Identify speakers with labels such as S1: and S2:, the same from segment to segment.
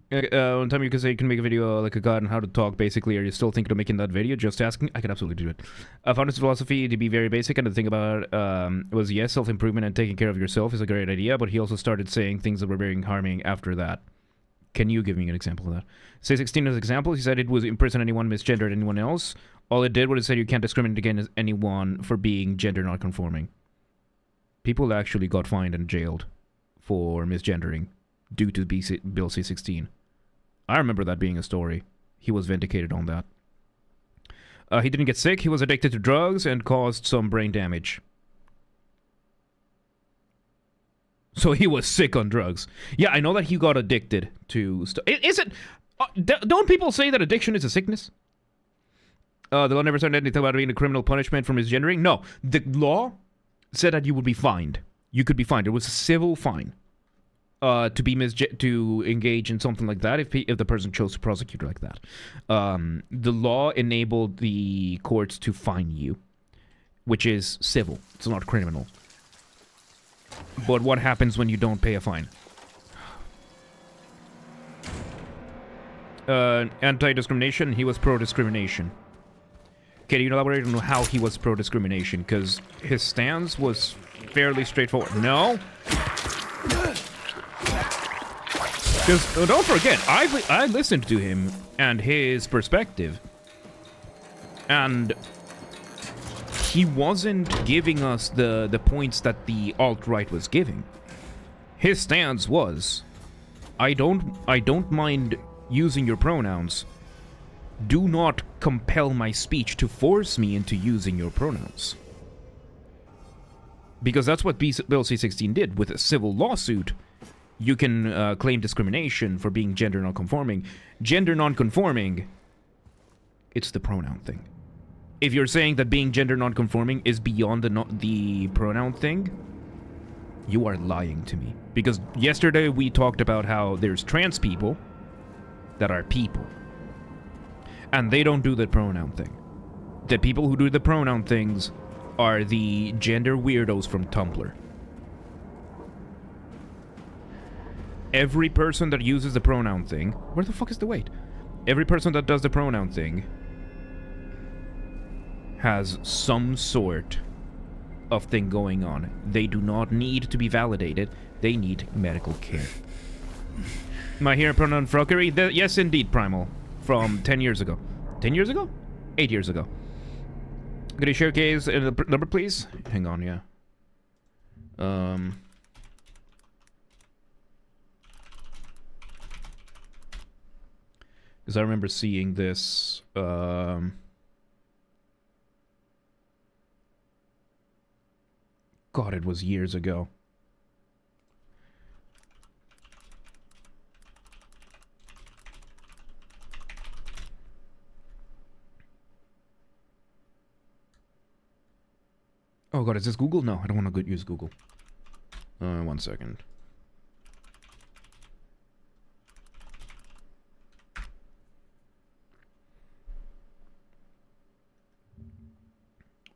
S1: One time you can say you can make a video like a guide on how to talk, basically. Are you still thinking of making that video? Just asking. I can absolutely do it. I found this philosophy to be very basic, and the thing about was yes, self-improvement and taking care of yourself is a great idea, but he also started saying things that were very harming after that. Can you give me an example of that? C16 as an example, he said it was imprison anyone, misgendered anyone else. All it did was it said you can't discriminate against anyone for being gender non-conforming. People actually got fined and jailed for misgendering due to Bill C16. I remember that being a story. He was vindicated on that. He didn't get sick. He was addicted to drugs and caused some brain damage. So he was sick on drugs. Yeah, I know that he got addicted to stuff. Is it... don't people say that addiction is a sickness? The law never said anything about being a criminal punishment for misgendering. No, the law said that you would be fined. You could be fined. It was a civil fine. To engage in something like that if the person chose to prosecute like that. The law enabled the courts to fine you, which is civil. It's not criminal. But what happens when you don't pay a fine? Anti-discrimination, he was pro-discrimination. Can you elaborate on how he was pro-discrimination? Because his stance was fairly straightforward. No? Because don't forget, I listened to him and his perspective, and he wasn't giving us the points that the alt-right was giving. His stance was, I don't mind using your pronouns. Do not compel my speech to force me into using your pronouns. Because that's what Bill C16 did with a civil lawsuit. You can claim discrimination for being gender non-conforming. Gender non-conforming, it's the pronoun thing. If you're saying that being gender non-conforming is beyond the pronoun thing, you are lying to me. Because yesterday we talked about how there's trans people that are people. And they don't do the pronoun thing. The people who do the pronoun things are the gender weirdos from Tumblr. Every person that uses the pronoun thing... Where the fuck is the weight? Every person that does the pronoun thing has some sort of thing going on. They do not need to be validated. They need medical care. Am I hearing pronoun froggery? Yes, indeed, Primal. From 10 years ago. 10 years ago? 8 years ago. Could you showcase the number, please? Hang on, yeah. Because I remember seeing this, God, it was years ago. Oh god, is this Google? No, I don't want to use Google. 1 second.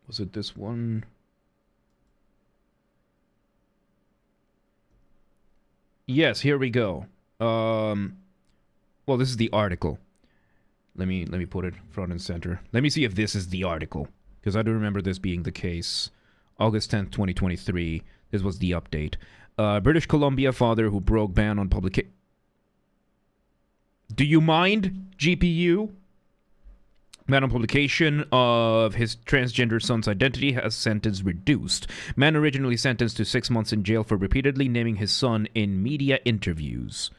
S1: Was it this one? Yes, here we go. Well, this is the article. Let me put it front and center. Let me see if this is the article, because I do remember this being the case. August 10th, 2023. This was the update. British Columbia father who broke ban on publication. Do you mind, GPU? Ban on publication of his transgender son's identity has sentence reduced. Man originally sentenced to 6 months in jail for repeatedly naming his son in media interviews.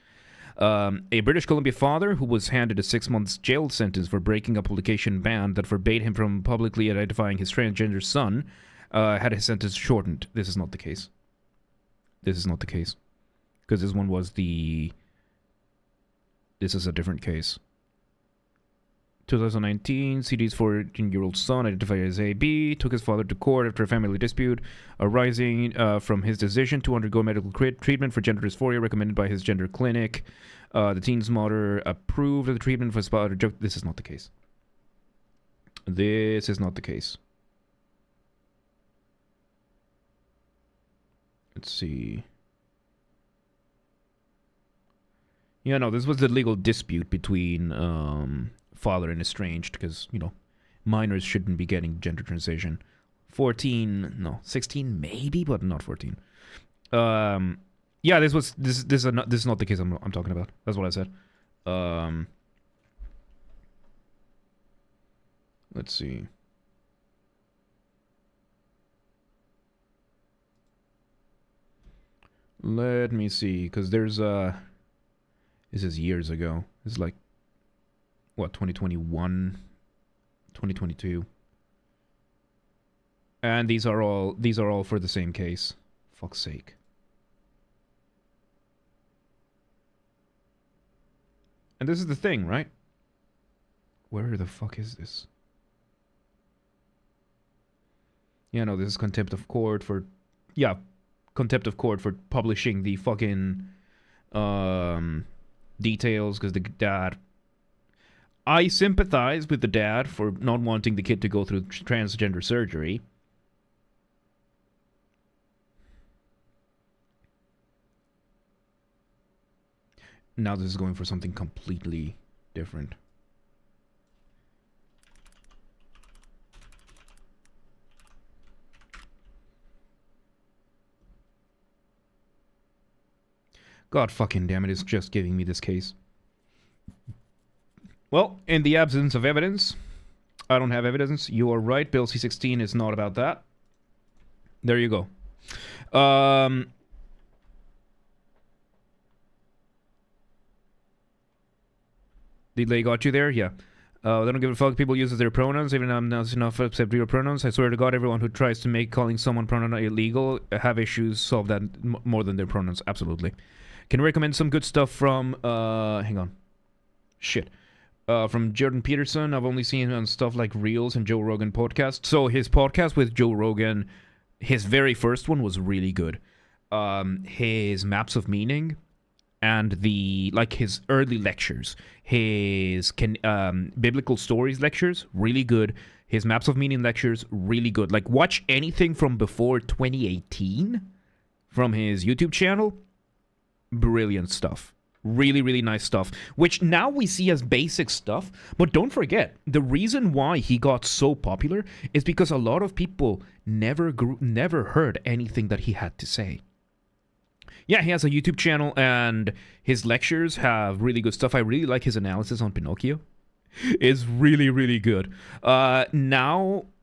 S1: A British Columbia father who was handed a 6 months jail sentence for breaking a publication ban that forbade him from publicly identifying his transgender son had his sentence shortened. This is not the case. This is not the case. Because this one was the... This is a different case. 2019, CD's 14-year-old son, identified as AB, took his father to court after a family dispute arising from his decision to undergo medical treatment for gender dysphoria recommended by his gender clinic. The teen's mother approved of the treatment for his father. This is not the case. This is not the case. Let's see. Yeah, no, this was the legal dispute between father and estranged, because, minors shouldn't be getting gender transition. 14, no, 16 maybe, but not 14. Yeah, this is not the case I'm talking about. That's what I said. Let's see. Let me see, because there's this is years ago. This is like, what, 2021, 2022. And these are all for the same case. Fuck's sake. And this is the thing, right? Where the fuck is this? Yeah, no, this is contempt of court for... Yeah, contempt of court for publishing the fucking details, because the dad... I sympathize with the dad for not wanting the kid to go through transgender surgery. Now this is going for something completely different. God fucking damn it, it's just giving me this case. Well, in the absence of evidence, I don't have evidence. You are right, Bill C16 is not about that. There you go. They got you there? Yeah. They don't give a fuck. People use their pronouns, even though I'm not enough to accept your pronouns. I swear to God, everyone who tries to make calling someone pronoun illegal have issues. Solve that more than their pronouns. Absolutely. Can you recommend some good stuff from, hang on. Shit. From Jordan Peterson. I've only seen him on stuff like Reels and Joe Rogan podcast. So his podcast with Joe Rogan, his very first one was really good. His Maps of Meaning and his early lectures, his biblical stories lectures, really good. His Maps of Meaning lectures, really good. Like, watch anything from before 2018 from his YouTube channel. Brilliant stuff. Really, really nice stuff, which now we see as basic stuff. But don't forget, the reason why he got so popular is because a lot of people never heard anything that he had to say. Yeah, he has a YouTube channel, and his lectures have really good stuff. I really like his analysis on Pinocchio. It's really, really good.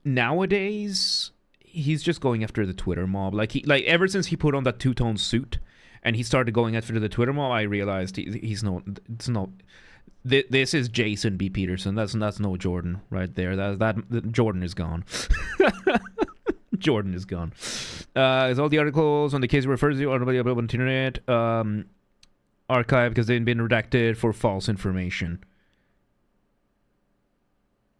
S1: Nowadays, he's just going after the Twitter mob. Ever since he put on that two-tone suit, and he started going after the Twitter mob, I realized he's no. It's no. This is Jason B. Peterson. That's no Jordan right there. That Jordan is gone. Jordan is gone. Is all the articles on the case refers to on the internet archived because they've been redacted for false information.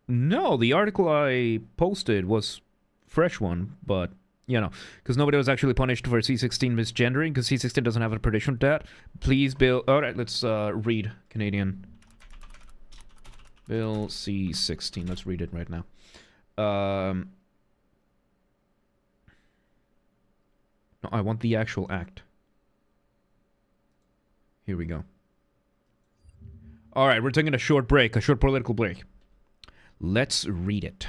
S1: No, the article I posted was fresh one, but because nobody was actually punished for C16 misgendering, because C16 doesn't have a prediction of that. Please, Bill. All right, let's read Canadian Bill C16. Let's read it right now. No, I want the actual act. Here we go. All right, we're taking a short break, a short political break. Let's read it.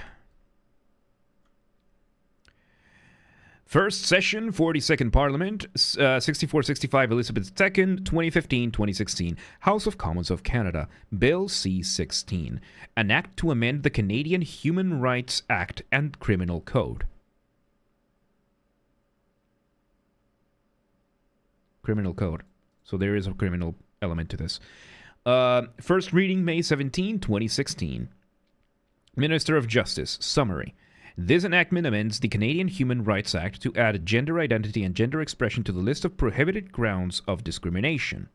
S1: First session, 42nd Parliament, 64-65 Elizabeth II, 2015-2016, House of Commons of Canada, Bill C-16, an act to amend the Canadian Human Rights Act and Criminal Code. Criminal Code. So there is a criminal element to this. First reading, May 17, 2016. Minister of Justice, summary. This enactment amends the Canadian Human Rights Act to add gender identity and gender expression to the list of prohibited grounds of discrimination.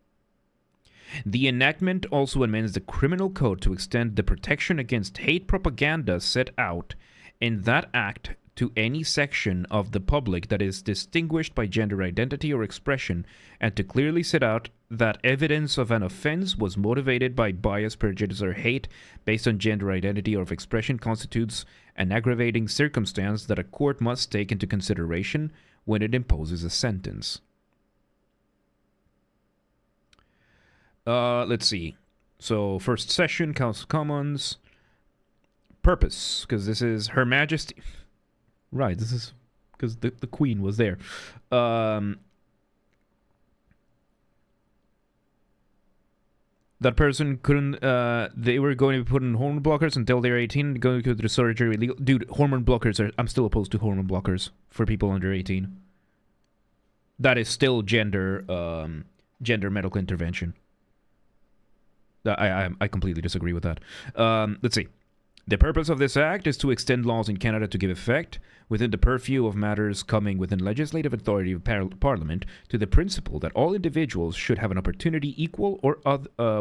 S1: The enactment also amends the Criminal Code to extend the protection against hate propaganda set out in that act to any section of the public that is distinguished by gender identity or expression, and to clearly set out that evidence of an offense was motivated by bias, prejudice, or hate based on gender identity or of expression constitutes an aggravating circumstance that a court must take into consideration when it imposes a sentence. Let's see. So, first session, Council of Commons. Purpose, because this is Her Majesty. Right, this is because the Queen was there. That person couldn't, they were going to be put in hormone blockers until they're 18, going to the surgery illegal. Dude, hormone blockers are, I'm still opposed to hormone blockers for people under 18. That is still gender medical intervention. I completely disagree with that. Let's see. The purpose of this act is to extend laws in Canada to give effect, within the purview of matters coming within legislative authority of Parliament, to the principle that all individuals should have an opportunity equal or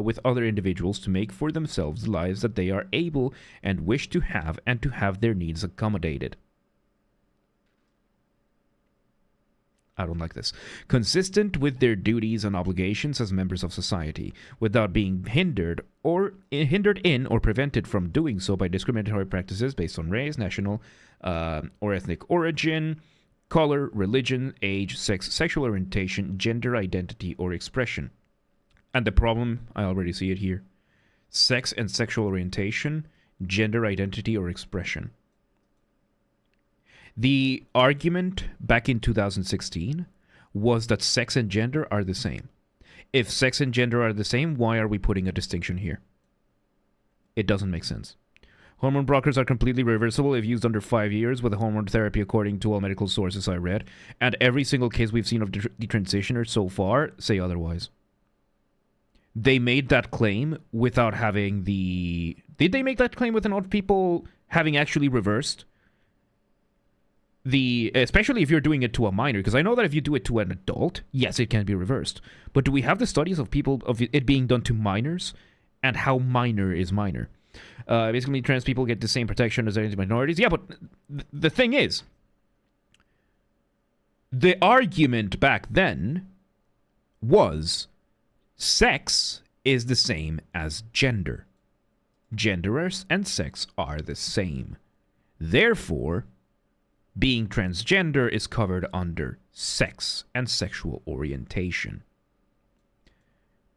S1: with other individuals to make for themselves the lives that they are able and wish to have, and to have their needs accommodated. I don't like this. Consistent with their duties and obligations as members of society, without being hindered in or prevented from doing so by discriminatory practices based on race, national or ethnic origin, color, religion, age, sex, sexual orientation, gender identity, or expression. And the problem, I already see it here. Sex and sexual orientation, gender identity, or expression. The argument back in 2016 was that sex and gender are the same. If sex and gender are the same, why are we putting a distinction here? It doesn't make sense. Hormone blockers are completely reversible if used under 5 years with hormone therapy, according to all medical sources I read. And every single case we've seen of detransitioners so far say otherwise. They made that claim without having the... Did they make that claim without people having actually reversed? Especially if you're doing it to a minor, because I know that if you do it to an adult, yes, it can be reversed. But do we have the studies of it being done to minors, and how minor is minor? Basically, trans people get the same protection as ethnic minorities. Yeah, but the thing is, the argument back then was sex is the same as gender. Genders and sex are the same. Therefore, being transgender is covered under sex and sexual orientation.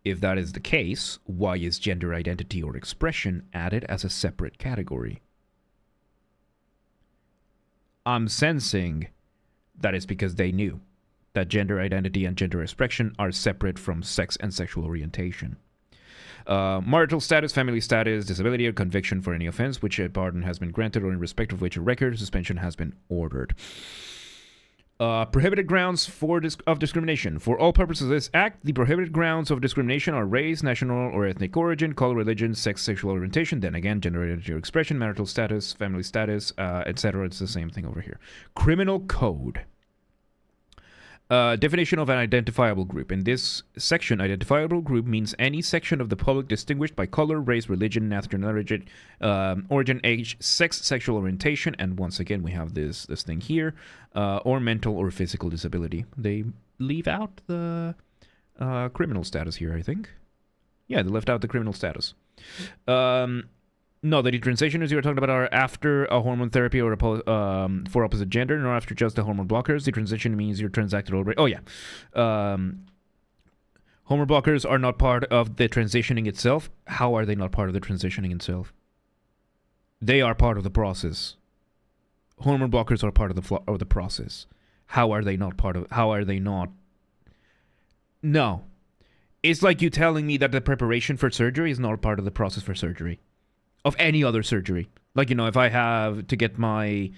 S1: If that is the case, why is gender identity or expression added as a separate category? I'm sensing that it's because they knew that gender identity and gender expression are separate from sex and sexual orientation. Marital status, family status, disability, or conviction for any offense which a pardon has been granted or in respect of which a record suspension has been ordered. Prohibited grounds of discrimination. For all purposes of this act, the prohibited grounds of discrimination are race, national or ethnic origin, color, religion, sex, sexual orientation, then again, gender identity or expression, marital status, family status, etc. It's the same thing over here. Criminal code. Definition of an identifiable group. In this section, identifiable group means any section of the public distinguished by color, race, religion, national origin, age, sex, sexual orientation, and once again we have this thing here, or mental or physical disability. They leave out the criminal status here, I think. Yeah, they left out the criminal status. No, the detransitioners you were talking about are after a hormone therapy or for opposite gender, nor after just the hormone blockers. Detransition means you're transacted already. Oh, yeah. Hormone blockers are not part of the transitioning itself. How are they not part of the transitioning itself? They are part of the process. Hormone blockers are part of the process. How are they not part of... How are they not... No. It's like you telling me that the preparation for surgery is not part of the process for surgery. Of any other surgery. Like, you know, if I have to get my...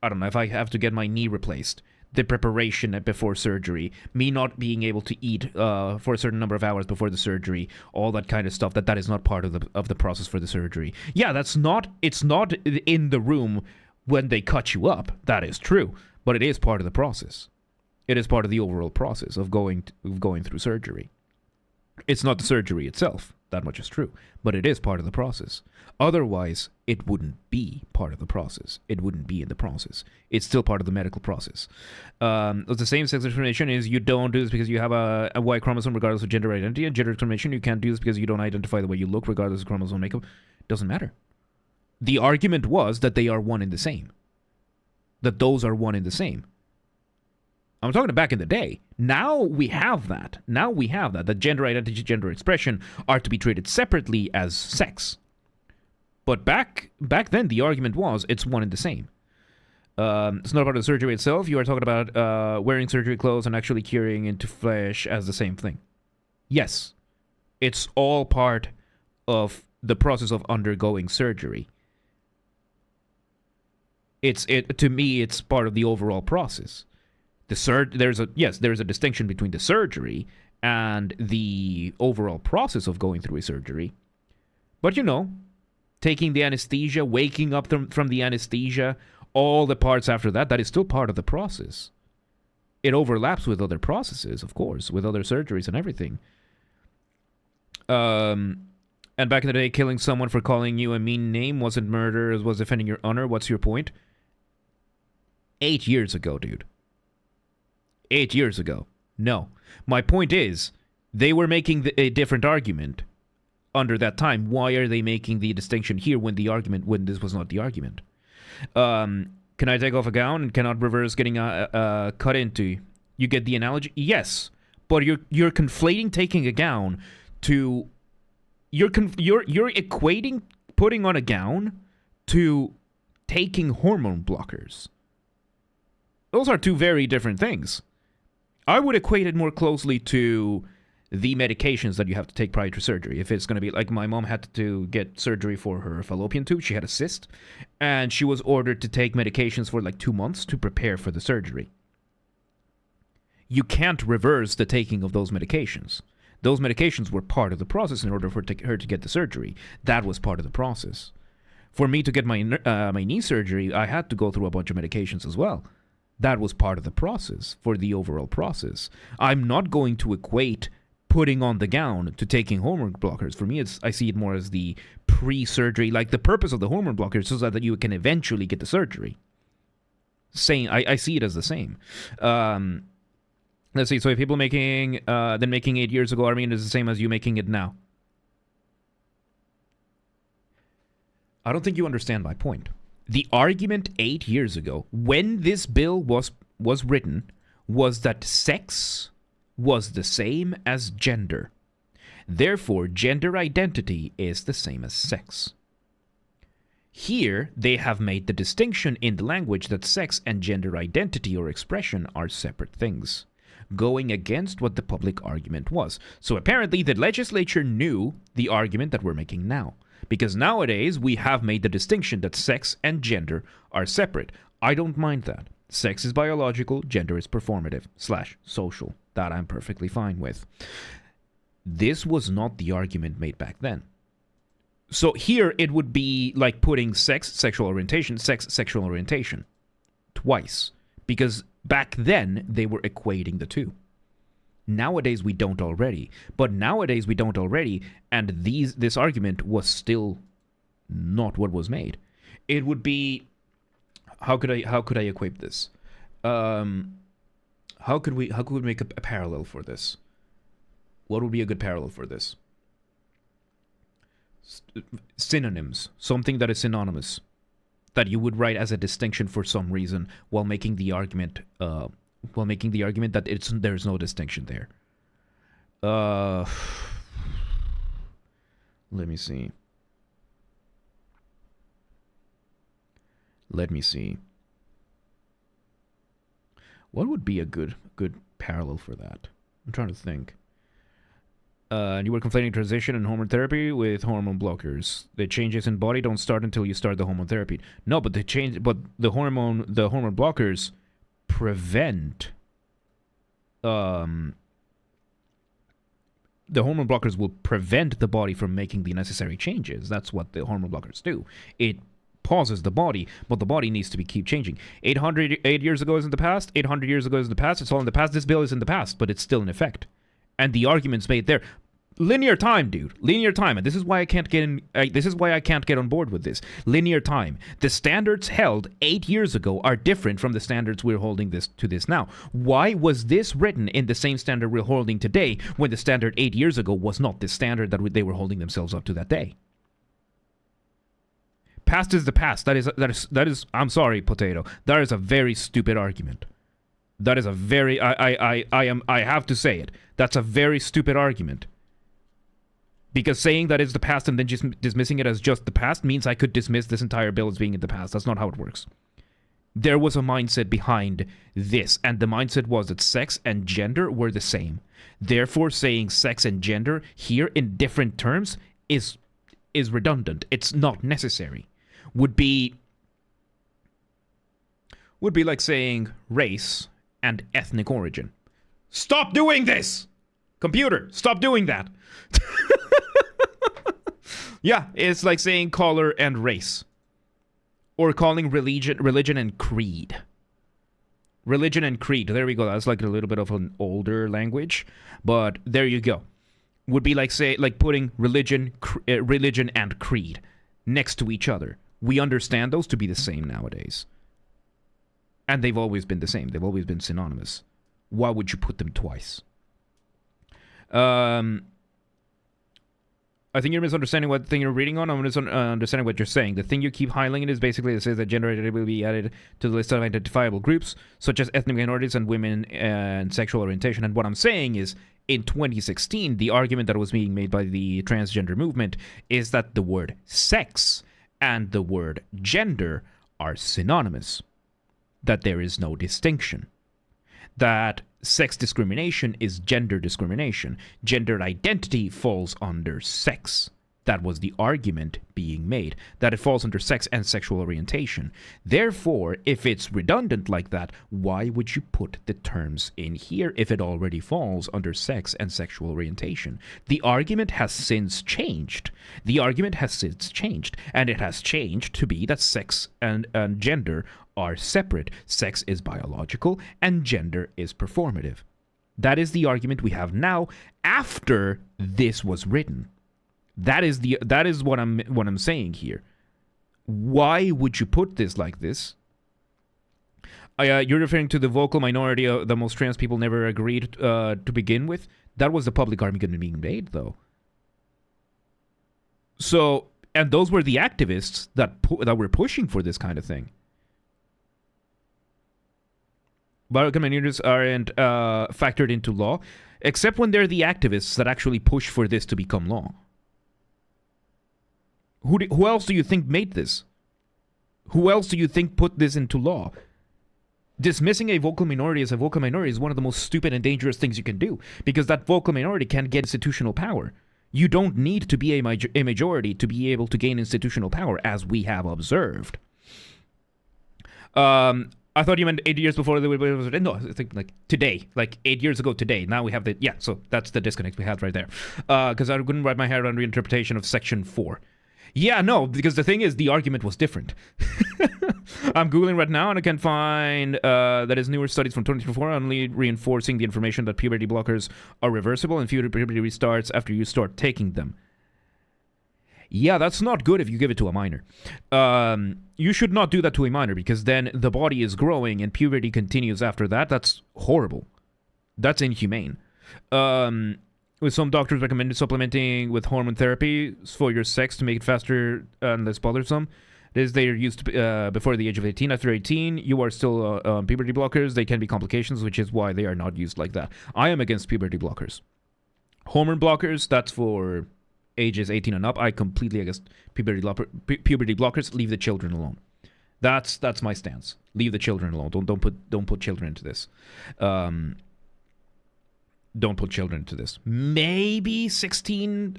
S1: I don't know, if I have to get my knee replaced, the preparation before surgery, me not being able to eat for a certain number of hours before the surgery, all that kind of stuff, that is not part of the process for the surgery. Yeah, it's not in the room when they cut you up. That is true. But it is part of the process. It is part of the overall process of going through surgery. It's not the surgery itself. That much is true. But it is part of the process. Otherwise, it wouldn't be part of the process. It wouldn't be in the process. It's still part of the medical process. The same-sex discrimination is you don't do this because you have a Y chromosome regardless of gender identity. And gender discrimination, you can't do this because you don't identify the way you look regardless of chromosome makeup. Doesn't matter. The argument was that they are one and the same. That those are one and the same. I'm talking back in the day. Now we have that. That gender identity, gender expression are to be treated separately as sex. But back then, the argument was it's one and the same. It's not about the surgery itself. You are talking about wearing surgery clothes and actually curing into flesh as the same thing. Yes, it's all part of the process of undergoing surgery. To me, it's part of the overall process. There's a distinction between the surgery and the overall process of going through a surgery. But taking the anesthesia, waking up from the anesthesia, all the parts after that is still part of the process. It overlaps with other processes, of course, with other surgeries and everything. And back in the day, killing someone for calling you a mean name wasn't murder, it was defending your honor. What's your point? 8 years ago, dude. 8 years ago. No. My point is, they were making a different argument under that time. Why are they making the distinction here when this was not the argument? Can I take off a gown and cannot reverse getting cut into? You get the analogy? Yes. But you're conflating taking a gown to... You're equating putting on a gown to taking hormone blockers. Those are two very different things. I would equate it more closely to the medications that you have to take prior to surgery. If it's going to be like my mom had to get surgery for her fallopian tube, she had a cyst, and she was ordered to take medications for like 2 months to prepare for the surgery. You can't reverse the taking of those medications. Those medications were part of the process in order for her to get the surgery. That was part of the process. For me to get my knee surgery, I had to go through a bunch of medications as well. That was part of the process for the overall process. I'm not going to equate putting on the gown to taking hormone blockers. For me, I see it more as the pre-surgery, like the purpose of the hormone blockers is so that you can eventually get the surgery. I see it as the same. Let's see, so if people making 8 years ago, I mean, is the same as you making it now. I don't think you understand my point. The argument 8 years ago, when this bill was written, was that sex was the same as gender. Therefore, gender identity is the same as sex. Here, they have made the distinction in the language that sex and gender identity or expression are separate things, going against what the public argument was. So apparently, the legislature knew the argument that we're making now. Because nowadays, we have made the distinction that sex and gender are separate. I don't mind that. Sex is biological, gender is performative / social. That I'm perfectly fine with. This was not the argument made back then. So here, it would be like putting sex, sexual orientation twice. Because back then, they were equating the two. Nowadays, we don't already. And this argument was still not what was made. It would be... How could I equate this? How could we make a parallel for this? What would be a good parallel for this? Synonyms. Something that is synonymous. That you would write as a distinction for some reason while making the argument that there's no distinction there. Let me see. What would be a good parallel for that? I'm trying to think. You were conflating transition and hormone therapy with hormone blockers. The changes in body don't start until you start the hormone therapy. No, but the hormone blockers prevent the hormone blockers will prevent the body from making the necessary changes. That's what the hormone blockers do. It pauses the body, but the body needs to keep changing. 8 years ago is in the past. 800 years ago is in the past. It's all in the past. This bill is in the past, but it's still in effect. And the arguments made there. Linear time, dude. Linear time. And this is why I can't get in. This is why I can't get on board with this. Linear time. The standards held 8 years ago are different from the standards we're holding this now. Why was this written in the same standard we're holding today when the standard 8 years ago was not the standard that they were holding themselves up to that day? Past is the past. That is. I'm sorry, Potato. That is a very stupid argument. That is a very, I have to say it. That's a very stupid argument. Because saying that it's the past and then just dismissing it as just the past means I could dismiss this entire bill as being in the past. That's not how it works. There was a mindset behind this, and the mindset was that sex and gender were the same. Therefore, saying sex and gender here in different terms is redundant. It's not necessary. Would be like saying race and ethnic origin. Stop doing this! Computer, stop doing that! Yeah, it's like saying color and race. Or calling religion and creed. Religion and creed. There we go. That's like a little bit of an older language. But there you go. Would be like putting religion and creed next to each other. We understand those to be the same nowadays. And they've always been the same. They've always been synonymous. Why would you put them twice? I think you're misunderstanding what thing you're reading on. I'm misunderstanding what you're saying. The thing you keep highlighting is basically it says that gender identity will be added to the list of identifiable groups, such as ethnic minorities and women and sexual orientation. And what I'm saying is, in 2016, the argument that was being made by the transgender movement is that the word sex and the word gender are synonymous. That there is no distinction. That sex discrimination is gender discrimination. Gender identity falls under sex. That was the argument being made, that it falls under sex and sexual orientation. Therefore, if it's redundant like that, why would you put the terms in here if it already falls under sex and sexual orientation? The argument has since changed. And it has changed to be that sex and gender are separate. Sex is biological and gender is performative. That is the argument we have now after this was written. That is what I'm saying here. Why would you put this like this? You're referring to the vocal minority that most trans people never agreed to begin with. That was the public argument being made, though. So, and those were the activists that were pushing for this kind of thing. Biological minorities aren't factored into law, except when they're the activists that actually push for this to become law. Who else do you think made this? Who else do you think put this into law? Dismissing a vocal minority as a vocal minority is one of the most stupid and dangerous things you can do, because that vocal minority can get institutional power. You don't need to be a majority to be able to gain institutional power, as we have observed. I thought you meant 8 years before no, I think like today, like 8 years ago today. Now we have so that's the disconnect we had right there. Because I couldn't wrap my head around reinterpretation of Section 4. Yeah, no, because the thing is, the argument was different. I'm Googling right now, and I can find that is newer studies from 2024 only reinforcing the information that puberty blockers are reversible and puberty restarts after you start taking them. Yeah, that's not good if you give it to a minor. You should not do that to a minor, because then the body is growing and puberty continues after that. That's horrible. That's inhumane. With some doctors recommended supplementing with hormone therapy for your sex to make it faster and less bothersome. They are used before the age of 18. After 18, you are still on puberty blockers. They can be complications, which is why they are not used like that. I am against puberty blockers. Hormone blockers, that's for ages 18 and up. I completely against puberty blockers. Leave the children alone. That's my stance. Leave the children alone. Don't put children into this. Don't put children into this. Maybe 16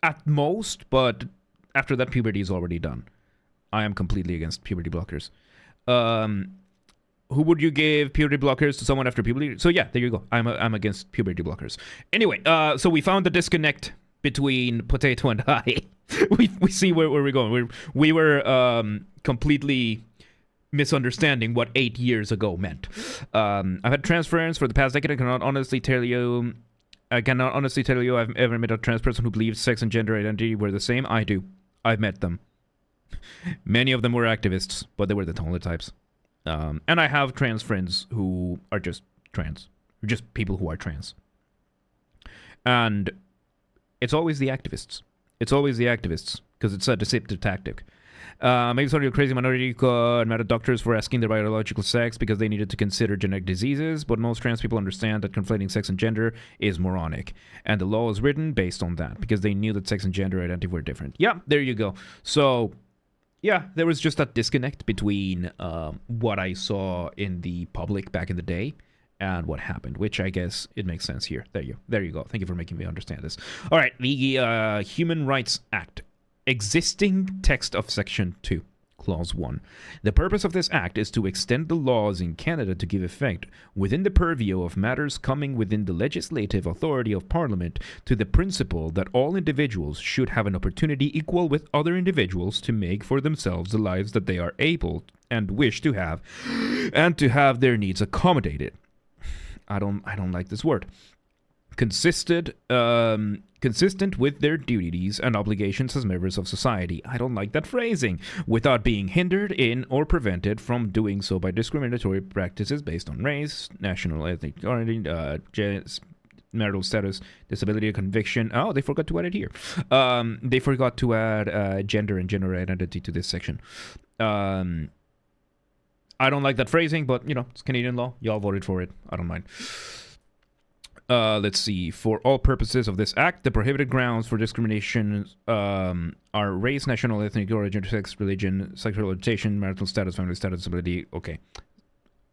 S1: at most, but after that, puberty is already done. I am completely against puberty blockers. Who would you give puberty blockers to? Someone after puberty? So yeah, there you go. I'm against puberty blockers. Anyway, so we found the disconnect between Potato and I. we see where we're going. We were completely misunderstanding what 8 years ago meant. I've had transference for the past decade. I cannot honestly tell you I've ever met a trans person who believes sex and gender identity were the same. I do. I've met them. Many of them were activists, but they were the taller types. And I have trans friends who are just trans. Just people who are trans. And it's always the activists. It's always the activists, because it's a deceptive tactic. Maybe some of your crazy minority could mad at doctors for asking their biological sex because they needed to consider genetic diseases, but most trans people understand that conflating sex and gender is moronic. And the law is written based on that, because they knew that sex and gender identity were different. Yeah, there you go. So, yeah, there was just that disconnect between what I saw in the public back in the day and what happened, which I guess it makes sense here. There you go. Thank you for making me understand this. All right, the Human Rights Act. Existing text of Section 2, Clause 1. The purpose of this act is to extend the laws in Canada to give effect, within the purview of matters coming within the legislative authority of Parliament, to the principle that all individuals should have an opportunity equal with other individuals to make for themselves the lives that they are able and wish to have, and to have their needs accommodated. I don't like this word. Consistent with their duties and obligations as members of society. I don't like that phrasing. Without being hindered in or prevented from doing so by discriminatory practices based on race, national, ethnic origin, marital status, disability, or conviction. Oh, they forgot to add it here. They forgot to add gender and gender identity to this section. I don't like that phrasing, but, you know, it's Canadian law. Y'all voted for it. I don't mind. Let's see. For all purposes of this act, the prohibited grounds for discrimination are race, national, ethnic origin, sex, religion, sexual orientation, marital status, family status, disability. Okay.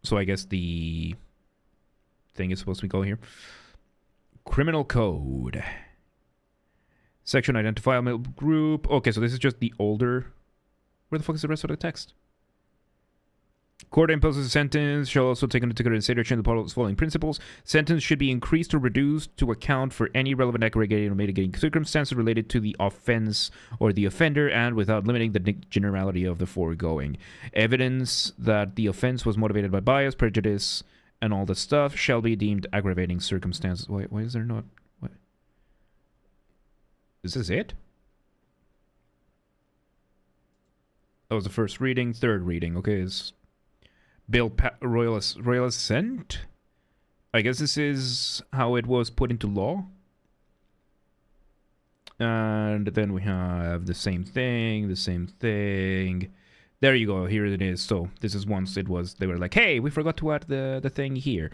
S1: So I guess the thing is supposed to go here. Criminal Code. Section identifiable group. Okay, so this is just the older... Where the fuck is the rest of the text? Court imposes a sentence, shall also take into consideration the following principles. Sentence should be increased or reduced to account for any relevant aggravating or mitigating circumstances related to the offense or the offender, and without limiting the generality of the foregoing. Evidence that the offense was motivated by bias, prejudice, and all the stuff shall be deemed aggravating circumstances. Why is there not... What? Is this it? That was the first reading. Third reading. Okay, it's... Bill Royal Assent? I guess this is how it was put into law. And then we have the same thing. There you go. Here it is. So this is once it was... They were like, hey, we forgot to add the thing here.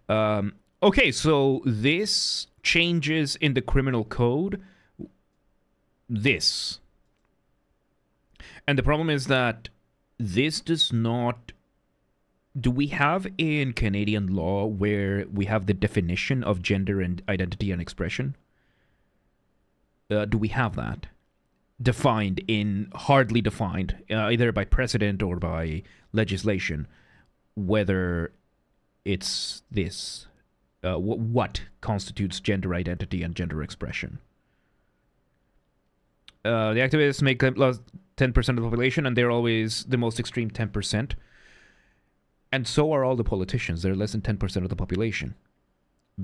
S1: Okay, so this changes in the criminal code. This. And the problem is that this does not... Do we have in Canadian law where we have the definition of gender and identity and expression? Do we have that? Hardly defined, either by precedent or by legislation, whether it's this, what constitutes gender identity and gender expression. The activists make 10% of the population, and they're always the most extreme 10%. And so are all the politicians. They're less than 10% of the population.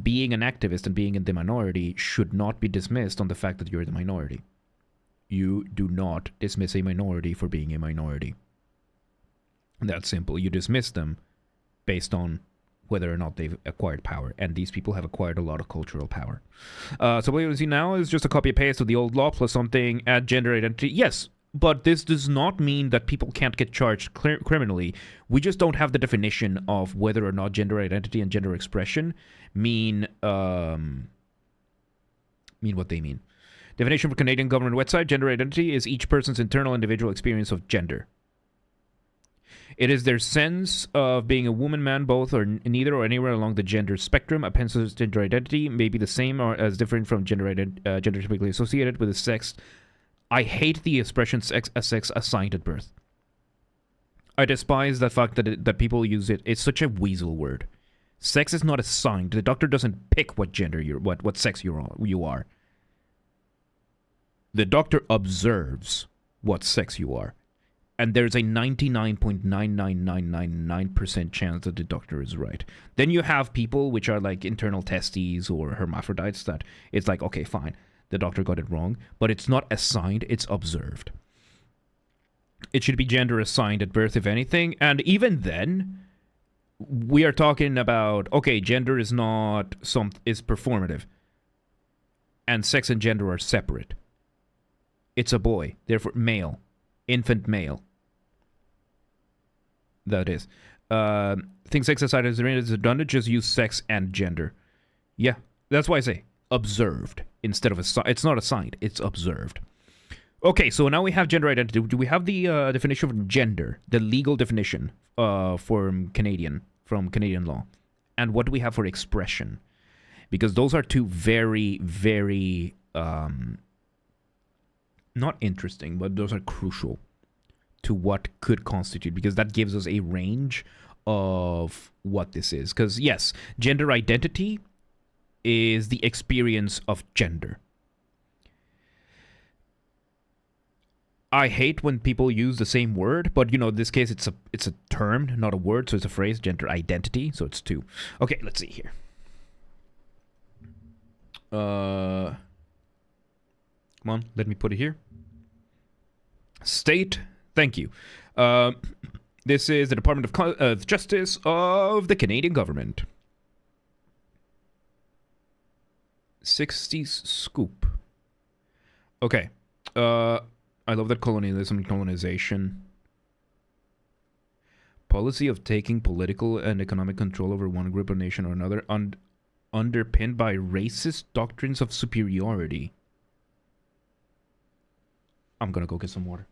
S1: Being an activist and being in the minority should not be dismissed on the fact that you're the minority. You do not dismiss a minority for being a minority. That's simple. You dismiss them based on whether or not they've acquired power. And these people have acquired a lot of cultural power. So what you see now is just a copy-paste of the old law plus something, add gender identity. Yes. But this does not mean that people can't get charged criminally. We just don't have the definition of whether or not gender identity and gender expression mean what they mean. Definition for Canadian government website: gender identity is each person's internal individual experience of gender. It is their sense of being a woman, man, both, or neither, or anywhere along the gender spectrum. A person's gender identity may be the same or as different from gender typically associated with a sex. I hate the expression sex assigned at birth. I despise the fact that people use it. It's such a weasel word. Sex is not assigned. The doctor doesn't pick what gender what sex you are. The doctor observes what sex you are. And there's a 99.99999% chance that the doctor is right. Then you have people which are like internal testes or hermaphrodites that it's like, okay, fine. The doctor got it wrong, but it's not assigned, it's observed. It should be gender assigned at birth, if anything, and even then, we are talking about, okay, gender is performative, and sex and gender are separate. It's a boy, therefore male. infant male. That is. Think sex aside is redundant, just use sex and gender. Yeah, that's why I say observed instead of it's not assigned, it's observed. Okay, so now we have gender identity. Do we have the definition of gender, the legal definition from Canadian law? And what do we have for expression? Because those are two very, very, not interesting, but those are crucial to what could constitute, because that gives us a range of what this is. Because yes, gender identity is the experience of gender. I hate when people use the same word, but in this case it's a term, not a word, so it's a phrase, gender identity, so it's two. Okay, let's see here. Come on, let me put it here. State, thank you. This is the Department of Justice of the Canadian government. 60s scoop. Okay. I love that colonialism and colonization. Policy of taking political and economic control over one group or nation or another, underpinned by racist doctrines of superiority. I'm gonna go get some water.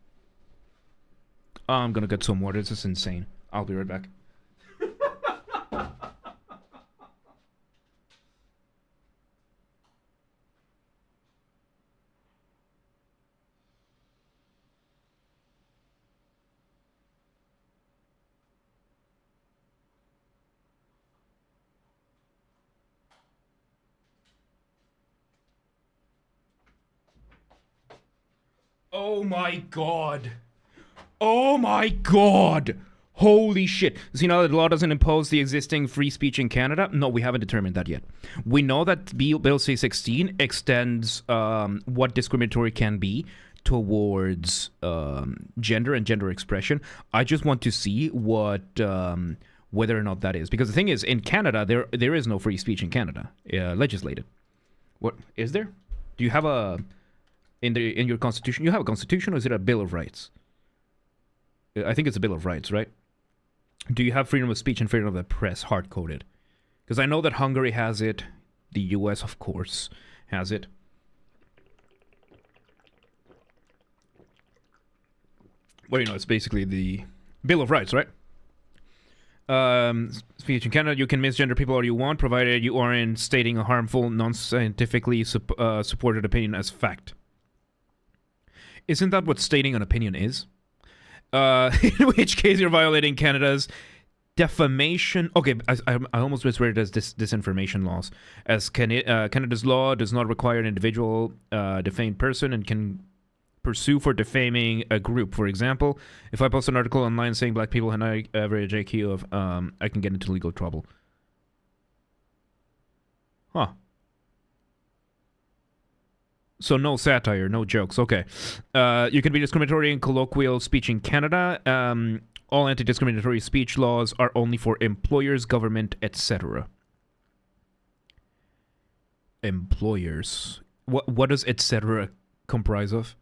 S1: This is insane. I'll be right back. Oh my god. Oh my god. Holy shit. So you know that the law doesn't impose the existing free speech in Canada? No, we haven't determined that yet. We know that Bill C16 extends what discriminatory can be towards gender and gender expression. I just want to see what whether or not that is. Because the thing is, in Canada, there is no free speech in Canada, legislated. What, is there? Do you have a... In your constitution, you have a constitution, or is it a Bill of Rights? I think it's a Bill of Rights, right? Do you have freedom of speech and freedom of the press hard-coded? Because I know that Hungary has it. The US, of course, has it. Well, it's basically the Bill of Rights, right? Speech in Canada, you can misgender people all you want, provided you aren't stating a harmful, non-scientifically supported opinion as fact. Isn't that what stating an opinion is? In which case you're violating Canada's defamation... Okay, I almost misread it as disinformation laws. As Canada's law does not require an individual defamed person and can pursue for defaming a group. For example, if I post an article online saying black people have an average IQ of... I can get into legal trouble. Huh. So no satire, no jokes. Okay. You can be discriminatory in colloquial speech in Canada. All anti-discriminatory speech laws are only for employers, government, etc. Employers. What does etc. comprise of?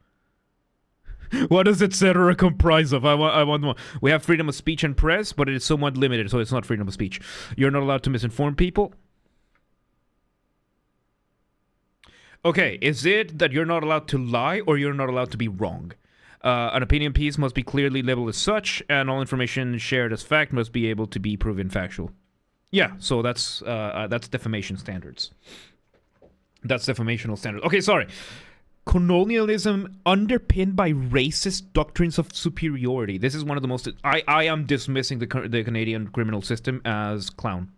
S1: What does etc. comprise of? I want more. We have freedom of speech and press, but it is somewhat limited, so it's not freedom of speech. You're not allowed to misinform people. Okay, is it that you're not allowed to lie or you're not allowed to be wrong? An opinion piece must be clearly labeled as such, and all information shared as fact must be able to be proven factual. Yeah, so that's defamation standards. That's defamational standards. Okay, sorry. Colonialism underpinned by racist doctrines of superiority. This is one of the most... I am dismissing the Canadian criminal system as clown.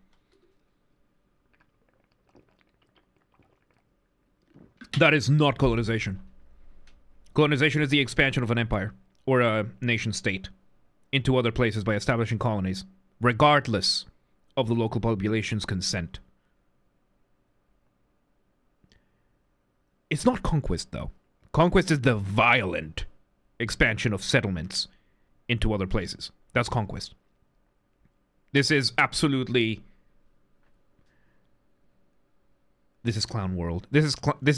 S1: That is not colonization. Colonization is the expansion of an empire or a nation state into other places by establishing colonies, regardless of the local population's consent. It's not conquest, though. Conquest is the violent expansion of settlements into other places. That's conquest. This is absolutely... This is clown world. This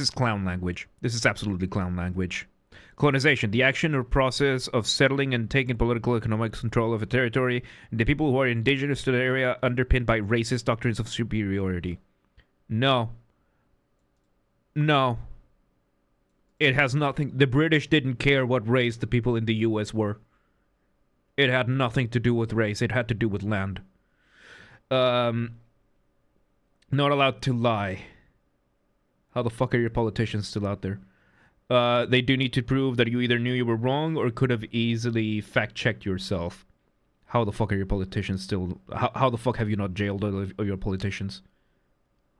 S1: is clown language. This is absolutely clown language. Colonization, the action or process of settling and taking political economic control of a territory, the people who are indigenous to the area underpinned by racist doctrines of superiority. No. No. It has nothing... The British didn't care what race the people in the US were. It had nothing to do with race. It had to do with land. Not allowed to lie. How the fuck are your politicians still out there? They do need to prove that you either knew you were wrong or could have easily fact-checked yourself. How the fuck are your politicians still... How the fuck have you not jailed all of your politicians?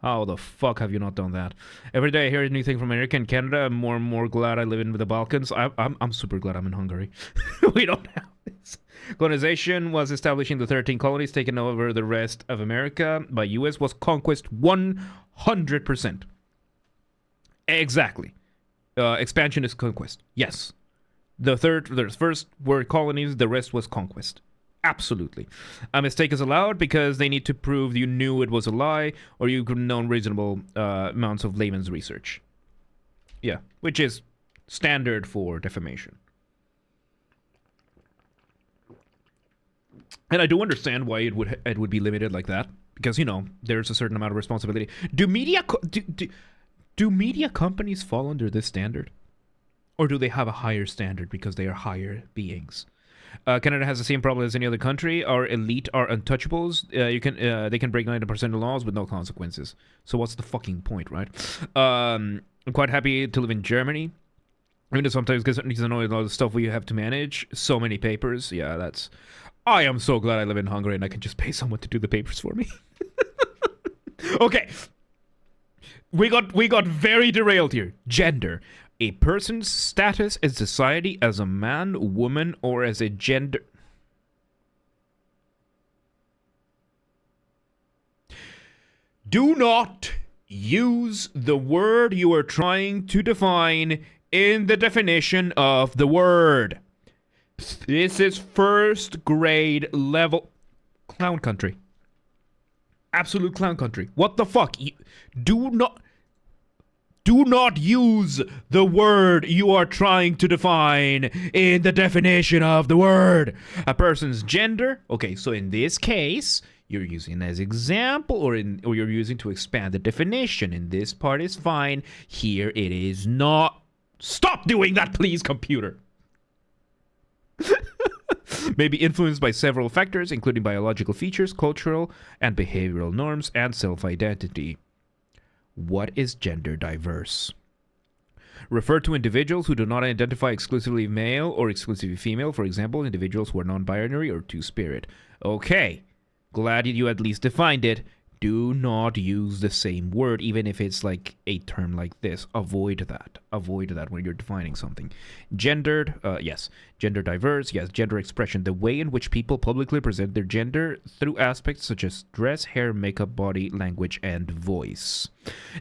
S1: How the fuck have you not done that? Every day I hear anything from America and Canada, I'm more and more glad I live in the Balkans. I'm super glad I'm in Hungary. We don't have this. Colonization was establishing the 13 colonies, taking over the rest of America by US was conquest 100%. Exactly. Expansion is conquest. Yes. The first were colonies, the rest was conquest. Absolutely. A mistake is allowed because they need to prove you knew it was a lie or you could have known reasonable amounts of layman's research. Yeah, which is standard for defamation. And I do understand why it would be limited like that because, you know, there's a certain amount of responsibility. Do media companies fall under this standard? Or do they have a higher standard because they are higher beings? Canada has the same problem as any other country. Our elite are untouchables. They can break 90% of laws with no consequences. So what's the fucking point, right? I'm quite happy to live in Germany. Even though sometimes because I know all the stuff we have to manage. So many papers. Yeah, that's... I am so glad I live in Hungary and I can just pay someone to do the papers for me. Okay. We got very derailed here. Gender. A person's status in society as a man, woman, or as a gender... Do not use the word you are trying to define in the definition of the word. This is first grade level... Clown country. Absolute clown country. What the fuck? Do not use the word you are trying to define in the definition of the word. A person's gender. Okay, so in this case, you're using as example or you're using to expand the definition. In this part is fine. Here it is not. Stop doing that, please, computer. May be influenced by several factors, including biological features, cultural and behavioral norms, and self-identity. What is gender diverse? Refer to individuals who do not identify exclusively male or exclusively female. For example, individuals who are non-binary or two-spirit. Okay, glad you at least defined it. Do not use the same word, even if it's like a term like this. Avoid that. Avoid that when you're defining something. Gendered, yes. Gender diverse, yes. Gender expression, the way in which people publicly present their gender through aspects such as dress, hair, makeup, body, language, and voice.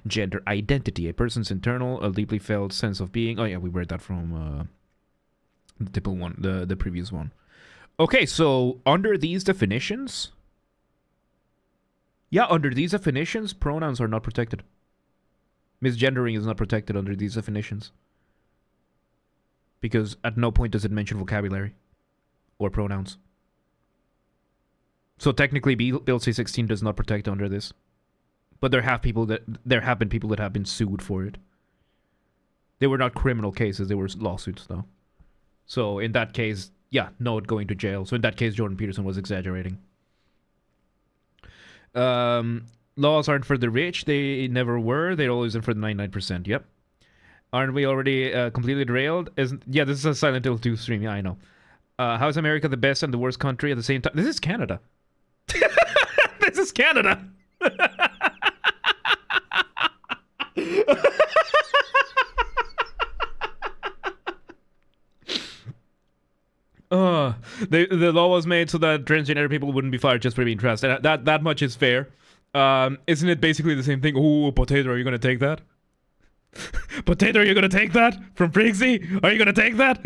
S1: Gender identity, a person's internal, a deeply felt sense of being. Oh yeah, we read that from the typical one, the previous one. Okay, so under these definitions... Yeah, under these definitions, pronouns are not protected. Misgendering is not protected under these definitions. Because at no point does it mention vocabulary or pronouns. So technically, Bill C16 does not protect under this. But there have been people that have been sued for it. They were not criminal cases, they were lawsuits though. So in that case, yeah, no going to jail. So in that case, Jordan Peterson was exaggerating. Laws aren't for the rich. They never were. They're always in for the 99%. Yep. Aren't we already completely derailed? Yeah, this is a Silent Hill 2 stream. Yeah, I know. How is America the best and the worst country at the same time? This is Canada. This is Canada. The law was made so that transgender people wouldn't be fired just for being trans. And that much is fair. Isn't it basically the same thing? Ooh, potato, are you gonna take that? Potato, are you gonna take that? From Prixie? Are you gonna take that?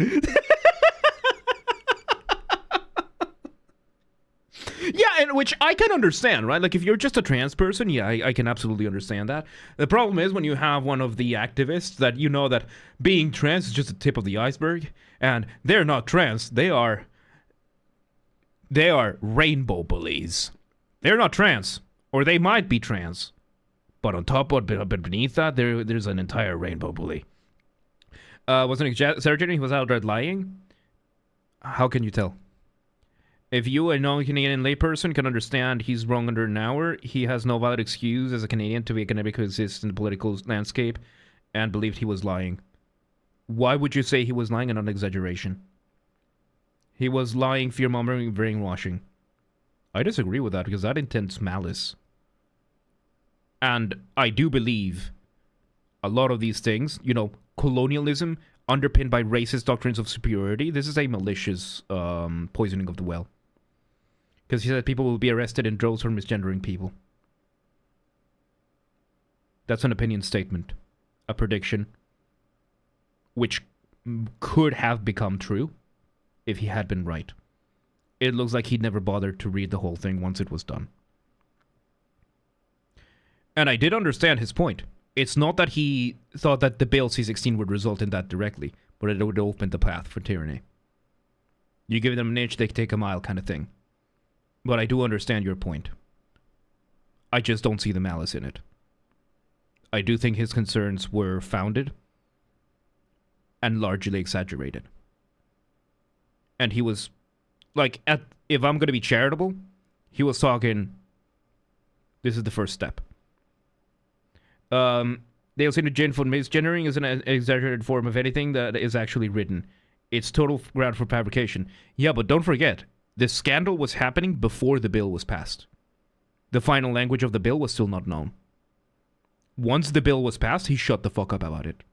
S1: Yeah, and And which I can understand, right? Like, if you're just a trans person, yeah, I can absolutely understand that. The problem is when you have one of the activists that you know that being trans is just the tip of the iceberg, and they're not trans, they are rainbow bullies. They're not trans, or they might be trans, but on top of it, beneath that, there's an entire rainbow bully. Wasn't exaggerating, he was outright lying. How can you tell? If you, a non-Canadian layperson, can understand he's wrong under an hour, he has no valid excuse as a Canadian to be academic who exists in the political landscape and believed he was lying. Why would you say he was lying and not an exaggeration? He was lying, fear-mongering, brainwashing. I disagree with that because that intends malice. And I do believe a lot of these things, you know, colonialism underpinned by racist doctrines of superiority, this is a malicious poisoning of the well. Because he said people will be arrested in droves for misgendering people. That's an opinion statement. A prediction. Which could have become true if he had been right. It looks like he'd never bothered to read the whole thing once it was done. And I did understand his point. It's not that he thought that the bill C16 would result in that directly, but it would open the path for tyranny. You give them an inch, they take a mile kind of thing. But I do understand your point. I just don't see the malice in it. I do think his concerns were founded and largely exaggerated. And he was, like, if I'm going to be charitable, he was talking, this is the first step. They'll say that misgendering is an exaggerated form of anything that is actually written. It's total ground for fabrication. Yeah, but don't forget, the scandal was happening before the bill was passed. The final language of the bill was still not known. Once the bill was passed, he shut the fuck up about it.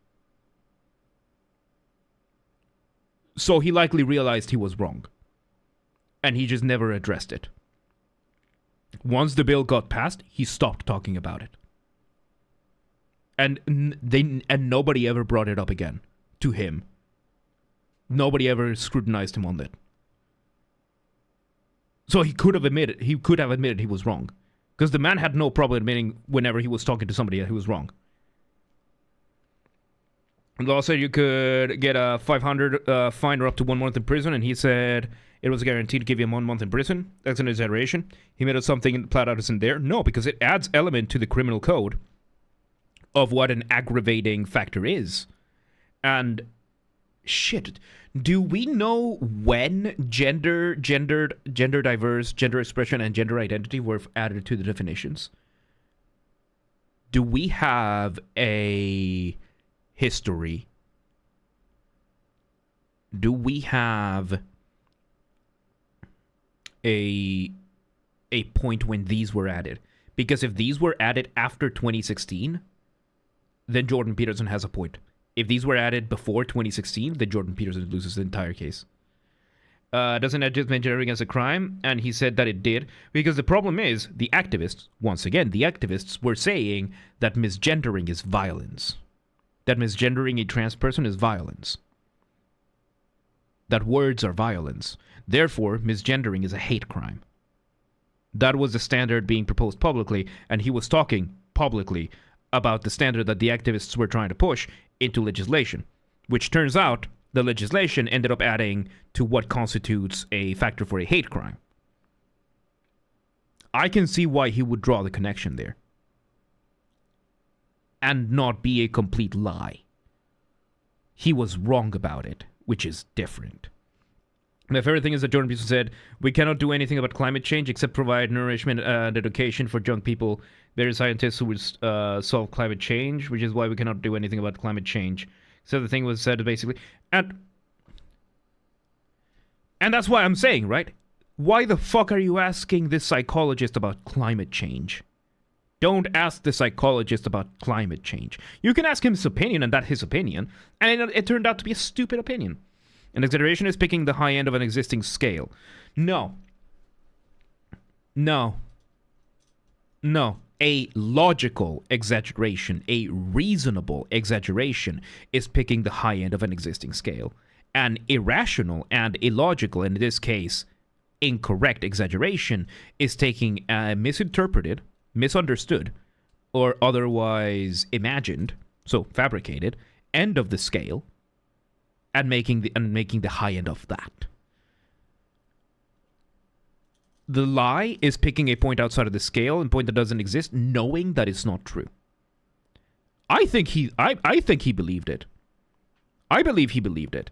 S1: So he likely realized he was wrong. And he just never addressed it. Once the bill got passed, he stopped talking about it. And nobody ever brought it up again to him. Nobody ever scrutinized him on it. So he could have admitted he was wrong. Because the man had no problem admitting whenever he was talking to somebody that he was wrong. The law said you could get a $500 fine or up to 1 month in prison, and he said it was guaranteed to give you 1 month in prison. That's an exaggeration. He made up something flat out isn't there. No, because it adds element to the criminal code of what an aggravating factor is. And shit, do we know when gender diverse, gender expression, and gender identity were added to the definitions? Do we have a history? Do we have a point when these were added? Because if these were added after 2016, then Jordan Peterson has a point. If these were added before 2016, then Jordan Peterson loses the entire case. Doesn't that just make misgendering as a crime? And he said that it did. Because the problem is, the activists, once again, the activists were saying that misgendering is violence. That misgendering a trans person is violence. That words are violence. Therefore, misgendering is a hate crime. That was the standard being proposed publicly, and he was talking publicly about the standard that the activists were trying to push into legislation, which turns out the legislation ended up adding to what constitutes a factor for a hate crime. I can see why he would draw the connection there. And not be a complete lie. He was wrong about it, which is different. My favorite thing is that Jordan Peterson said, we cannot do anything about climate change except provide nourishment and education for young people. There are scientists who would solve climate change, which is why we cannot do anything about climate change. So the thing was said basically, and that's why I'm saying, right? Why the fuck are you asking this psychologist about climate change? Don't ask the psychologist about climate change. You can ask him his opinion, and that's his opinion, and it turned out to be a stupid opinion. An exaggeration is picking the high end of an existing scale. No. A logical exaggeration, a reasonable exaggeration, is picking the high end of an existing scale. An irrational and illogical, in this case, incorrect exaggeration is taking a misinterpreted, misunderstood, or otherwise imagined, so fabricated, end of the scale and making the high end of that. The lie is picking a point outside of the scale, a point that doesn't exist, knowing that it's not true. I think he believed it. I believe he believed it.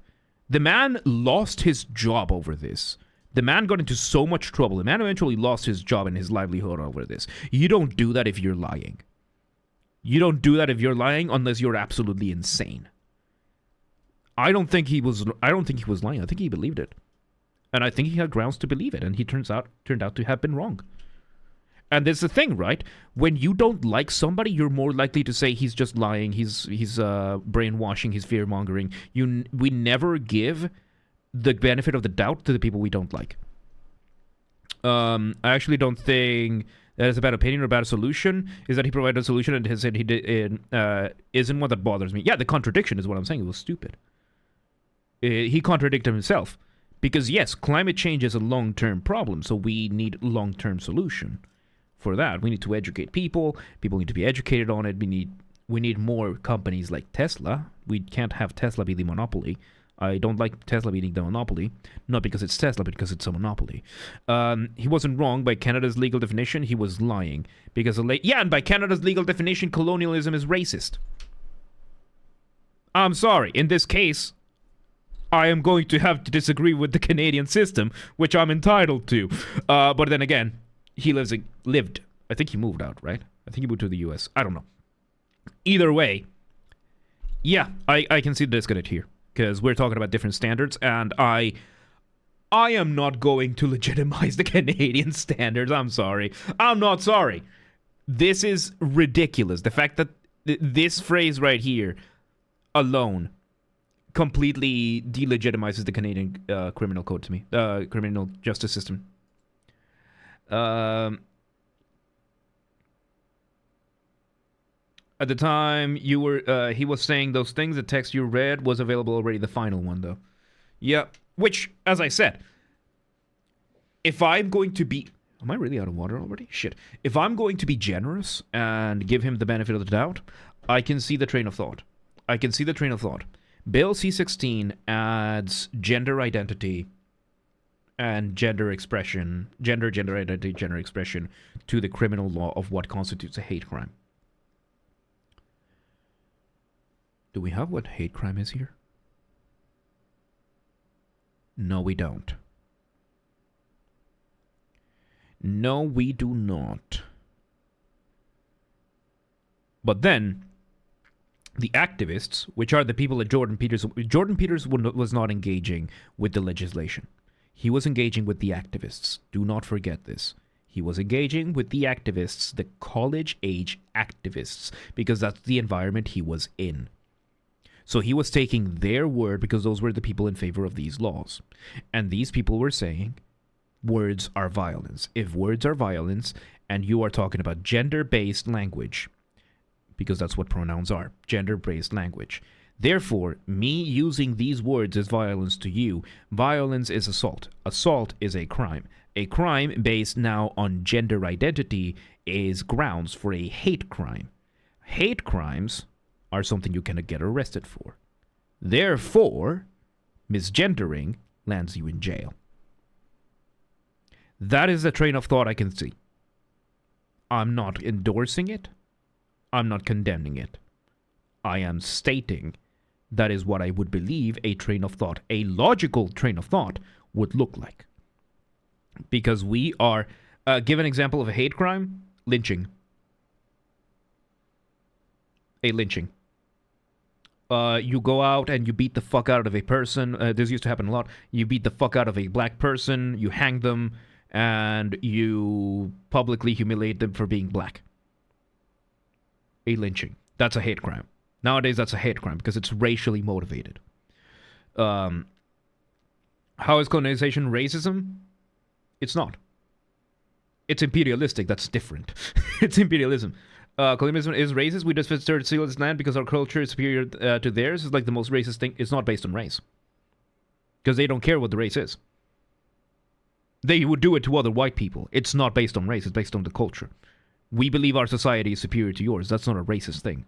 S1: The man lost his job over this. The man got into so much trouble. The man eventually lost his job and his livelihood over this. You don't do that if you're lying. You don't do that if you're lying unless you're absolutely insane. I don't think he was lying. I think he believed it. And I think he had grounds to believe it, and he turned out to have been wrong. And there's the thing, right? When you don't like somebody, you're more likely to say he's just lying, he's brainwashing, he's fear-mongering. We never give the benefit of the doubt to the people we don't like. I actually don't think that is a bad opinion or a bad solution. Is that he provided a solution and has said he did isn't one that bothers me. Yeah, the contradiction is what I'm saying. It was stupid. He contradicted himself. Because yes, climate change is a long-term problem, so we need long-term solution for that. We need to educate people. People need to be educated on it. We need more companies like Tesla. We can't have Tesla be the monopoly. I don't like Tesla being the monopoly, not because it's Tesla, but because it's a monopoly. He wasn't wrong by Canada's legal definition. He was lying because and by Canada's legal definition, colonialism is racist. I'm sorry. In this case, I am going to have to disagree with the Canadian system, which I'm entitled to. But then again, he lived. I think he moved out, right? I think he moved to the US. I don't know. Either way, yeah, I can see the disconnect here. Because we're talking about different standards, and I am not going to legitimize the Canadian standards. I'm sorry. I'm not sorry. This is ridiculous. The fact that this phrase right here alone completely delegitimizes the Canadian criminal code to me, criminal justice system. At the time you were, he was saying those things. The text you read was available already. The final one, though. Yeah, which, as I said, if I'm going to be, am I really out of water already? Shit. If I'm going to be generous and give him the benefit of the doubt, I can see the train of thought. Bill C16 adds gender identity and gender expression to the criminal law of what constitutes a hate crime. Do we have what hate crime is here? No, we don't. No, we do not. But then, the activists, which are the people that Jordan Peterson was not engaging with the legislation. He was engaging with the activists. Do not forget this. He was engaging with the activists, the college-age activists, because that's the environment he was in. So he was taking their word because those were the people in favor of these laws. And these people were saying, words are violence. If words are violence, and you are talking about gender-based language, because that's what pronouns are, gender-based language. Therefore, me using these words as violence to you, violence is assault. Assault is a crime. A crime based now on gender identity is grounds for a hate crime. Hate crimes are something you cannot get arrested for. Therefore, misgendering lands you in jail. That is a train of thought I can see. I'm not endorsing it. I'm not condemning it. I am stating that is what I would believe a train of thought, a logical train of thought, would look like. Because we are, give an example of a hate crime, lynching. A lynching. You go out and you beat the fuck out of a person. This used to happen a lot. You beat the fuck out of a black person, you hang them, and you publicly humiliate them for being black. A lynching. That's a hate crime. Nowadays, that's a hate crime because it's racially motivated. How is colonization racism? It's not. It's imperialistic. That's different. It's imperialism. Colonialism is racist. We just visited steal this land because our culture is superior to theirs. It's like the most racist thing. It's not based on race. Because they don't care what the race is. They would do it to other white people. It's not based on race, it's based on the culture. We believe our society is superior to yours. That's not a racist thing.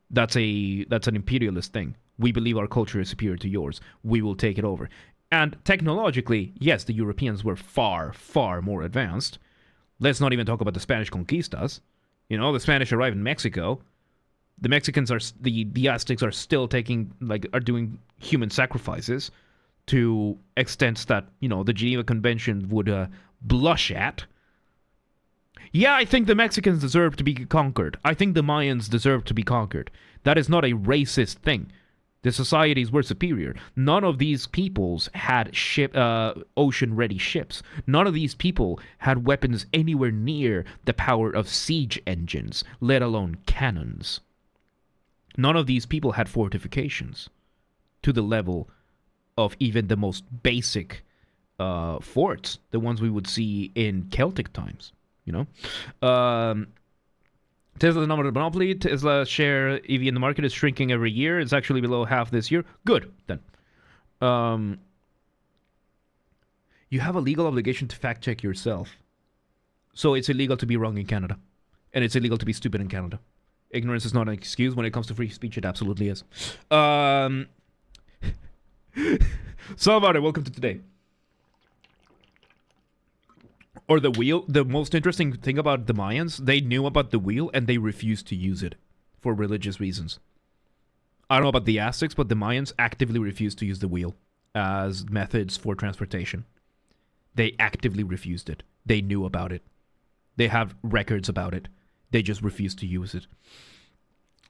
S1: That's an imperialist thing. We believe our culture is superior to yours. We will take it over. And technologically, yes, the Europeans were far, far more advanced. Let's not even talk about the Spanish conquistas. You know, the Spanish arrived in Mexico. The Mexicans are, the Aztecs are still are doing human sacrifices to extents that, you know, the Geneva Convention would blush at. Yeah, I think the Mexicans deserve to be conquered. I think the Mayans deserve to be conquered. That is not a racist thing. The societies were superior. None of these peoples had ocean-ready ships. None of these people had weapons anywhere near the power of siege engines, let alone cannons. None of these people had fortifications to the level of even the most basic forts, the ones we would see in Celtic times, you know? Tesla's number of monopoly. Tesla share EV in the market is shrinking every year. It's actually below half this year. Good, then. You have a legal obligation to fact check yourself. So it's illegal to be wrong in Canada. And it's illegal to be stupid in Canada. Ignorance is not an excuse. When it comes to free speech, it absolutely is. Salvatore, welcome to today. Or the wheel. The most interesting thing about the Mayans, they knew about the wheel and they refused to use it for religious reasons. I don't know about the Aztecs, but the Mayans actively refused to use the wheel as methods for transportation. They actively refused it. They knew about it. They have records about it. They just refused to use it.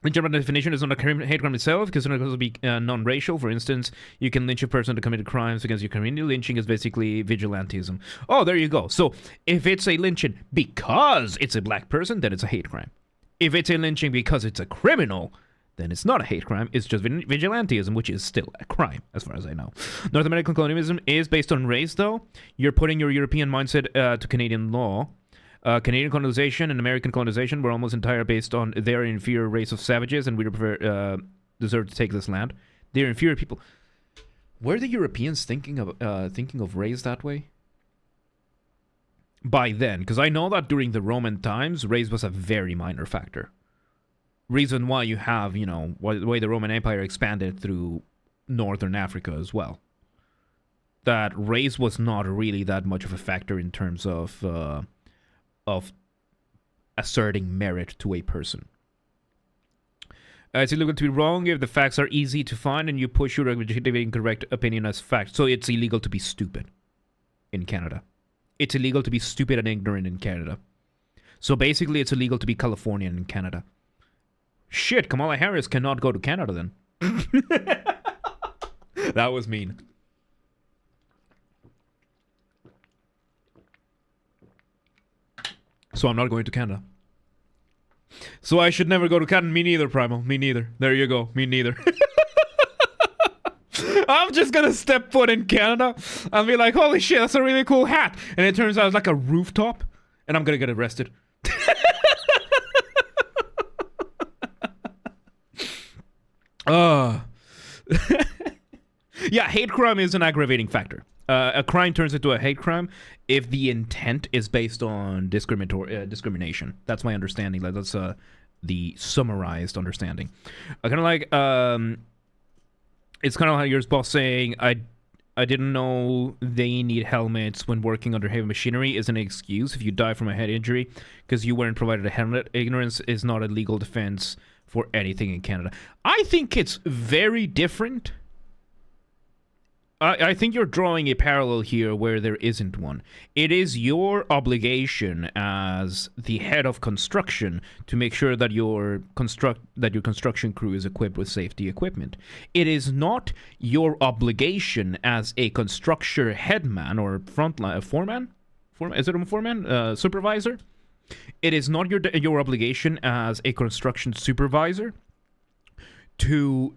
S1: The German definition is not a hate crime itself, because it's supposed to be non-racial. For instance, you can lynch a person to commit crimes against your community. Lynching is basically vigilantism. Oh, there you go. So, if it's a lynching because it's a black person, then it's a hate crime. If it's a lynching because it's a criminal, then it's not a hate crime. It's just vigilantism, which is still a crime, as far as I know. North American colonialism is based on race, though. You're putting your European mindset to Canadian law. Canadian colonization and American colonization were almost entirely based on their inferior race of savages, and we deserve to take this land. They're inferior people. Were the Europeans thinking of race that way? By then, because I know that during the Roman times, race was a very minor factor. Reason why you have, you know, the way the Roman Empire expanded through northern Africa as well. That race was not really that much of a factor in terms of asserting merit to a person. It's illegal to be wrong if the facts are easy to find and you push your incorrect opinion as fact. So it's illegal to be stupid in Canada. It's illegal to be stupid and ignorant in Canada. So basically it's illegal to be Californian in Canada. Shit, Kamala Harris cannot go to Canada then. That was mean. So I'm not going to Canada. So I should never go to Canada. Me neither, Primal. Me neither. There you go. Me neither. I'm just gonna step foot in Canada and be like, holy shit, that's a really cool hat. And it turns out it's like a rooftop. And I'm gonna get arrested. Yeah, hate crime is an aggravating factor. A crime turns into a hate crime if the intent is based on discrimination. That's my understanding. That's the summarized understanding. Kind of like it's kind of like your boss saying, "I didn't know they need helmets when working under heavy machinery" is an excuse if you die from a head injury because you weren't provided a helmet. Ignorance is not a legal defense for anything in Canada. I think it's very different. I think you're drawing a parallel here where there isn't one. It is your obligation as the head of construction to make sure that your construction crew is equipped with safety equipment. It is not your obligation as a construction headman or frontline foreman. Is it a foreman? Supervisor. It is not your obligation as a construction supervisor to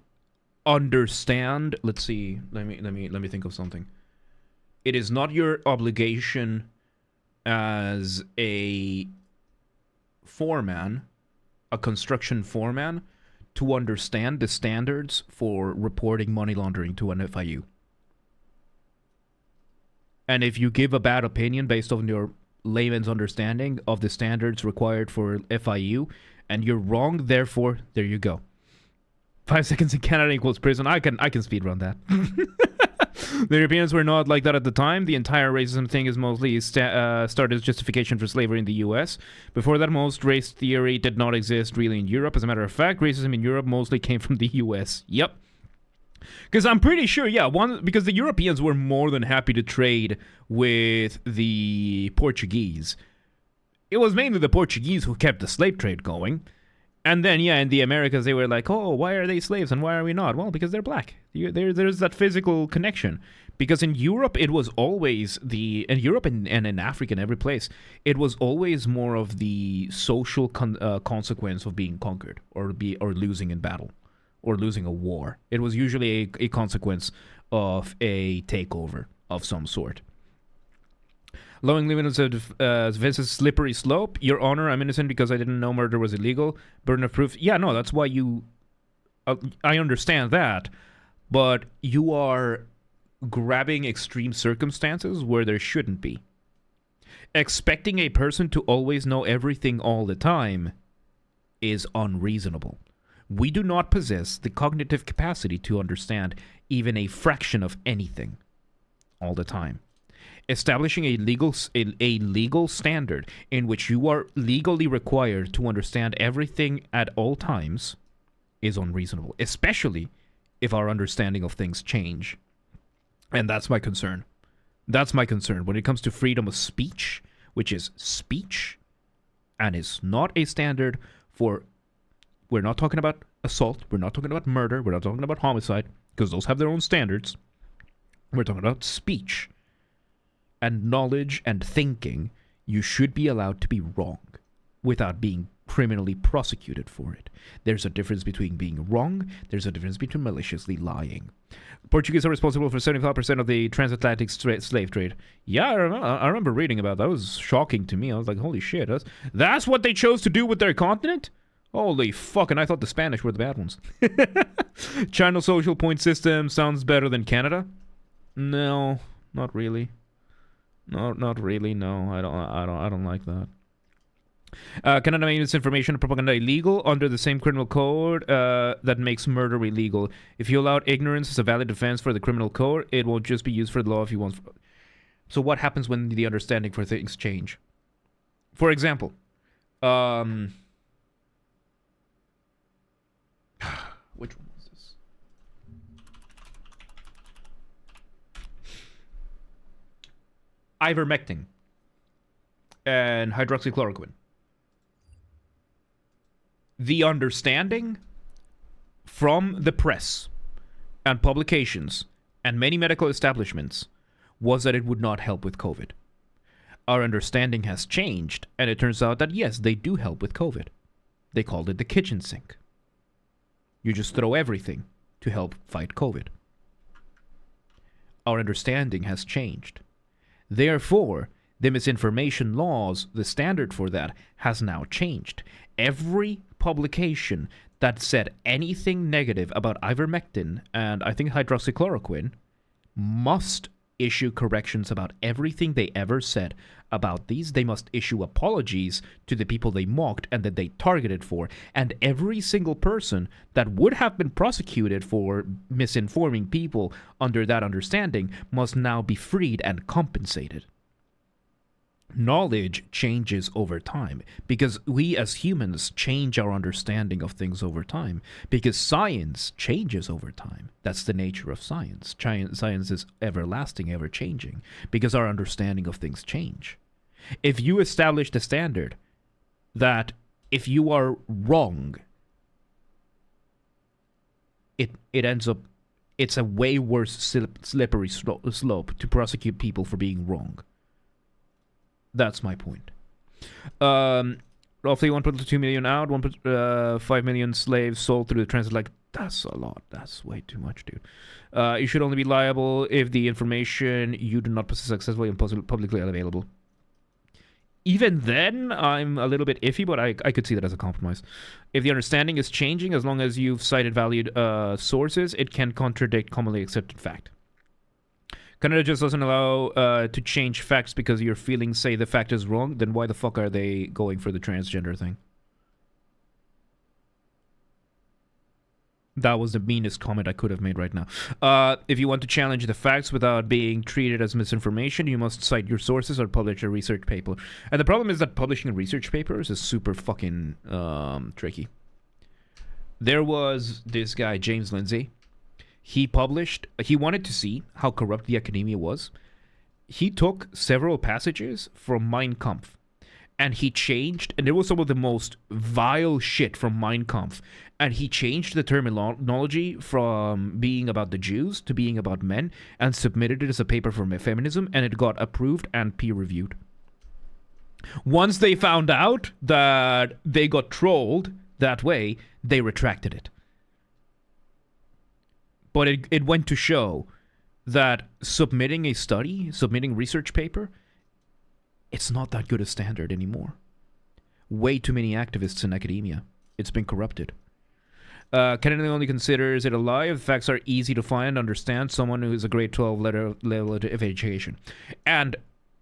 S1: understand. Let's see. Let me think of something. It is not your obligation as a foreman, a construction foreman, to understand the standards for reporting money laundering to an FIU. And if you give a bad opinion based on your layman's understanding of the standards required for FIU, and you're wrong, therefore, there you go. 5 seconds in Canada equals prison. I can speedrun that. The Europeans were not like that at the time. The entire racism thing is mostly started as justification for slavery in the US. Before that, most race theory did not exist really in Europe. As a matter of fact, racism in Europe mostly came from the US. Yep. Because I'm pretty sure, yeah, because the Europeans were more than happy to trade with the Portuguese. It was mainly the Portuguese who kept the slave trade going. And then, yeah, in the Americas, they were like, oh, why are they slaves and why are we not? Well, because they're black. There's that physical connection. Because in Europe, it was always in Europe and in Africa and every place, it was always more of the social consequence of being conquered or losing in battle or losing a war. It was usually a consequence of a takeover of some sort. Lowering limits of defense is slippery slope. Your Honor, I'm innocent because I didn't know murder was illegal. Burden of proof. Yeah, no, that's why you... I understand that. But you are grabbing extreme circumstances where there shouldn't be. Expecting a person to always know everything all the time is unreasonable. We do not possess the cognitive capacity to understand even a fraction of anything all the time. Establishing a legal standard in which you are legally required to understand everything at all times is unreasonable, especially if our understanding of things change. And that's my concern. That's my concern when it comes to freedom of speech, which is speech and is not a standard for... We're not talking about assault. We're not talking about murder. We're not talking about homicide, because those have their own standards. We're talking about speech and knowledge and thinking. You should be allowed to be wrong without being criminally prosecuted for it. There's a difference between being wrong. There's a difference between maliciously lying. Portuguese are responsible for 75% of the transatlantic slave trade. Yeah, I remember reading about that. That was shocking to me. I was like, holy shit. That's what they chose to do with their continent? Holy fuck, and I thought the Spanish were the bad ones. China's social point system sounds better than Canada? No, not really. No, not really. No, I don't like that. Canada made misinformation and propaganda illegal under the same criminal code that makes murder illegal. If you allowed ignorance as a valid defense for the criminal code, it will just be used for the law if you want. So what happens when the understanding for things change? For example, which one was this? Ivermectin and hydroxychloroquine. The understanding from the press and publications and many medical establishments was that it would not help with COVID. Our understanding has changed, and it turns out that yes, they do help with COVID. They called it the kitchen sink. You just throw everything to help fight COVID. Our understanding has changed. Therefore, the misinformation laws, the standard for that, has now changed. Every publication that said anything negative about ivermectin and I think hydroxychloroquine must issue corrections about everything they ever said about these. They must issue apologies to the people they mocked and that they targeted for. And every single person that would have been prosecuted for misinforming people under that understanding must now be freed and compensated. Knowledge changes over time because we as humans change our understanding of things over time because science changes over time. That's the nature of science. Science is everlasting, ever changing because our understanding of things change. If you establish the standard that if you are wrong, it ends up, it's a way worse slippery slope to prosecute people for being wrong. That's my point. Roughly 1.2 million out, 1.5 million slaves sold through the transit. Like, that's a lot. That's way too much, dude. You should only be liable if the information you do not possess successfully and publicly available. Even then, I'm a little bit iffy, but I could see that as a compromise. If the understanding is changing, as long as you've cited valued sources, it can contradict commonly accepted fact. Canada just doesn't allow to change facts because your feelings say the fact is wrong. Then why the fuck are they going for the transgender thing? That was the meanest comment I could have made right now. If you want to challenge the facts without being treated as misinformation, you must cite your sources or publish a research paper. And the problem is that publishing research papers is super fucking tricky. There was this guy, James Lindsay. He wanted to see how corrupt the academia was. He took several passages from Mein Kampf. And he changed, and there was some of the most vile shit from Mein Kampf. And he changed the terminology from being about the Jews to being about men and submitted it as a paper for feminism, and it got approved and peer-reviewed. Once they found out that they got trolled that way, they retracted it. But it went to show that submitting research paper, it's not that good a standard anymore. Way too many activists in academia. It's been corrupted. Canada only considers it a lie if the facts are easy to find and understand someone who is a grade 12 level of education. And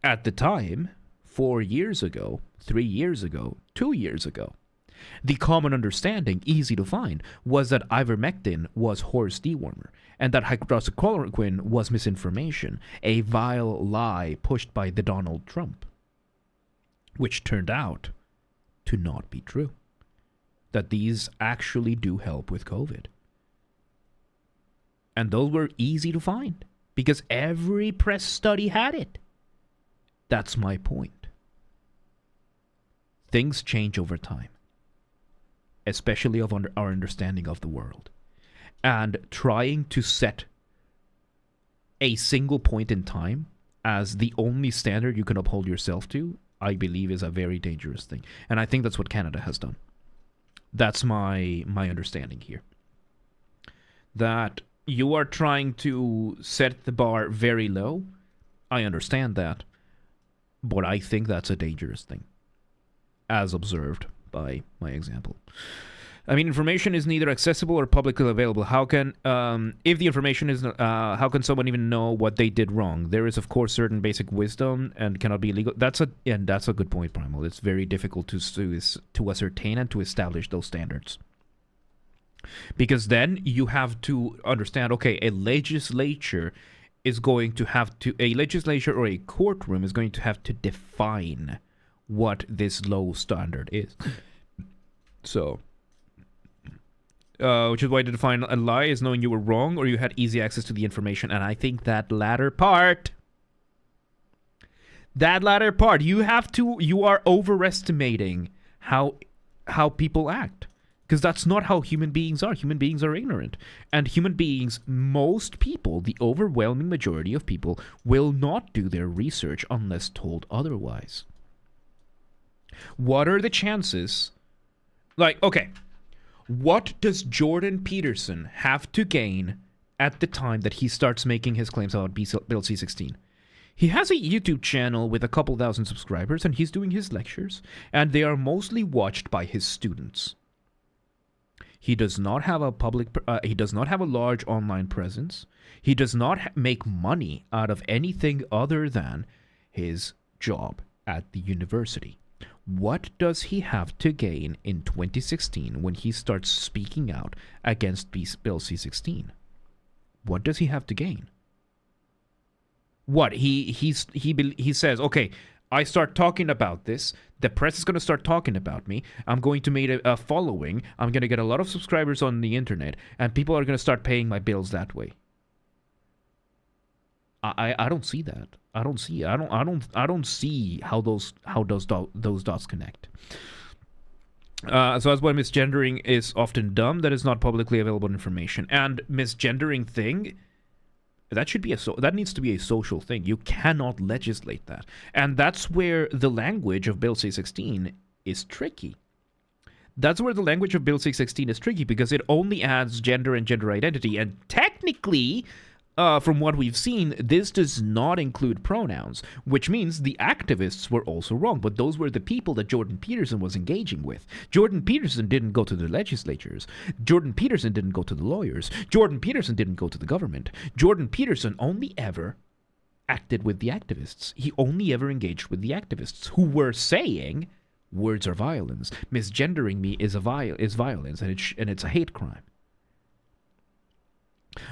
S1: at the time, 4 years ago, 3 years ago, 2 years ago, the common understanding, easy to find, was that ivermectin was horse dewormer and that hydroxychloroquine was misinformation, a vile lie pushed by the Donald Trump, which turned out to not be true. That these actually do help with COVID. And those were easy to find because every press study had it. That's my point. Things change over time, especially of our understanding of the world. And trying to set a single point in time as the only standard you can uphold yourself to, I believe, is a very dangerous thing. And I think that's what Canada has done. That's my understanding here. That you are trying to set the bar very low. I understand that. But I think that's a dangerous thing. As observed by my example. I mean, information is neither accessible or publicly available. How can, if the information is, how can someone even know what they did wrong? There is, of course, certain basic wisdom and cannot be illegal. That's a good point, Primal. It's very difficult to ascertain and to establish those standards. Because then you have to understand, okay, a legislature or a courtroom is going to have to define what this low standard is. So, which is why to define a lie is knowing you were wrong or you had easy access to the information. And I think that latter part, you are overestimating how people act. Because that's not how human beings are. Human beings are ignorant. And human beings, most people, the overwhelming majority of people, will not do their research unless told otherwise. What are the chances? Like, okay, what does Jordan Peterson have to gain at the time that he starts making his claims about Bill C16? He has a YouTube channel with a couple thousand subscribers, and he's doing his lectures, and they are mostly watched by his students. He does not have he does not have a large online presence. He does not make money out of anything other than his job at the university. What does he have to gain in 2016 when he starts speaking out against Bill C16? What does he have to gain? What he says, okay, I start talking about this, the press is going to start talking about me, I'm going to make a following, I'm going to get a lot of subscribers on the internet, and people are going to start paying my bills that way. I don't see that. I don't see how those dots connect. So that's why misgendering is often dumb. That is not publicly available information. And misgendering thing, that needs to be a social thing. You cannot legislate that. And that's where the language of Bill C16 is tricky. That's where the language of Bill C16 is tricky because it only adds gender and gender identity. And technically, from what we've seen, this does not include pronouns, which means the activists were also wrong. But those were the people that Jordan Peterson was engaging with. Jordan Peterson didn't go to the legislatures. Jordan Peterson didn't go to the lawyers. Jordan Peterson didn't go to the government. Jordan Peterson only ever acted with the activists. He only ever engaged with the activists who were saying words are violence. Misgendering me is violence, and it's a hate crime.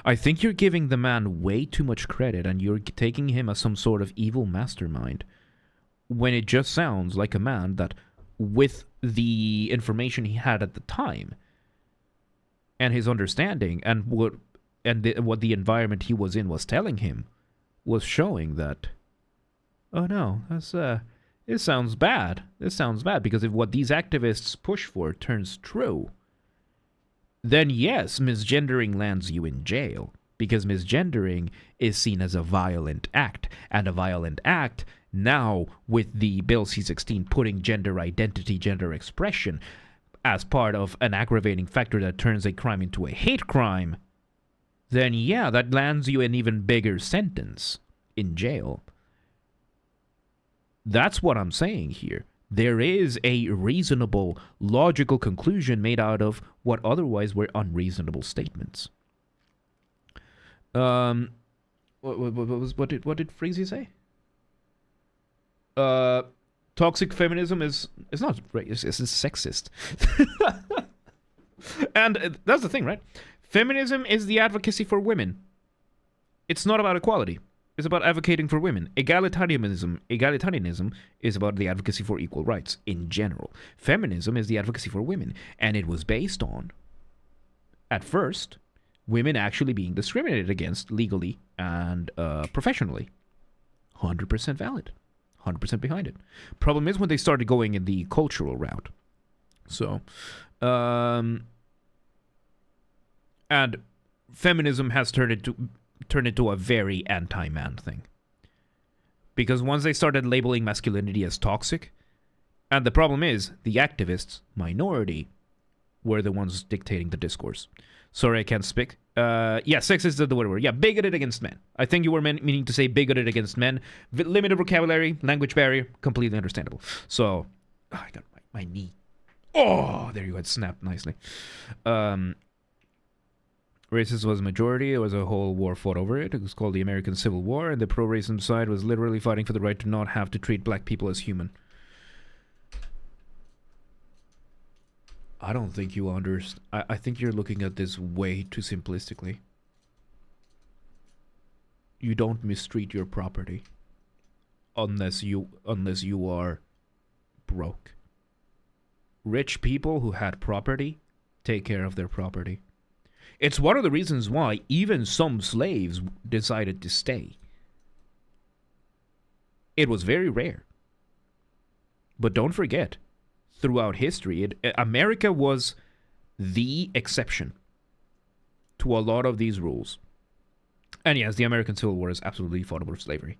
S1: I think you're giving the man way too much credit, and you're taking him as some sort of evil mastermind, when it just sounds like a man that, with the information he had at the time, and his understanding, and what the environment he was in was telling him, was showing that, oh no, this sounds bad. This sounds bad, because if what these activists push for turns true, then yes, misgendering lands you in jail, because misgendering is seen as a violent act, and a violent act, now with the Bill C16 putting gender identity, gender expression, as part of an aggravating factor that turns a crime into a hate crime, then yeah, that lands you an even bigger sentence in jail. That's what I'm saying here. There is a reasonable, logical conclusion made out of what otherwise were unreasonable statements. What did Freezy say? Toxic feminism is not racist, it's sexist. And that's the thing, right? Feminism is the advocacy for women. It's not about equality. It's about advocating for women. Egalitarianism is about the advocacy for equal rights in general. Feminism is the advocacy for women, and it was based on, at first, women actually being discriminated against legally and professionally. 100% valid. 100% behind it. Problem is when they started going in the cultural route. So, and feminism has turned into a very anti-man thing. Because once they started labeling masculinity as toxic, and the problem is, the activists, minority, were the ones dictating the discourse. Sorry, I can't speak. Yeah, sexist is the word. Yeah, bigoted against men. I think you were meaning to say bigoted against men. Limited vocabulary, language barrier, completely understandable. So, I got my knee. Oh, there you go. It snapped nicely. Racism was a majority. It was a whole war fought over it. It was called the American Civil War, and the pro-racism side was literally fighting for the right to not have to treat black people as human. I don't think you understand. I think you're looking at this way too simplistically. You don't mistreat your property unless you are broke. Rich people who had property take care of their property. It's one of the reasons why even some slaves decided to stay. It was very rare. But don't forget, throughout history, America was the exception to a lot of these rules. And yes, the American Civil War is absolutely fought over slavery.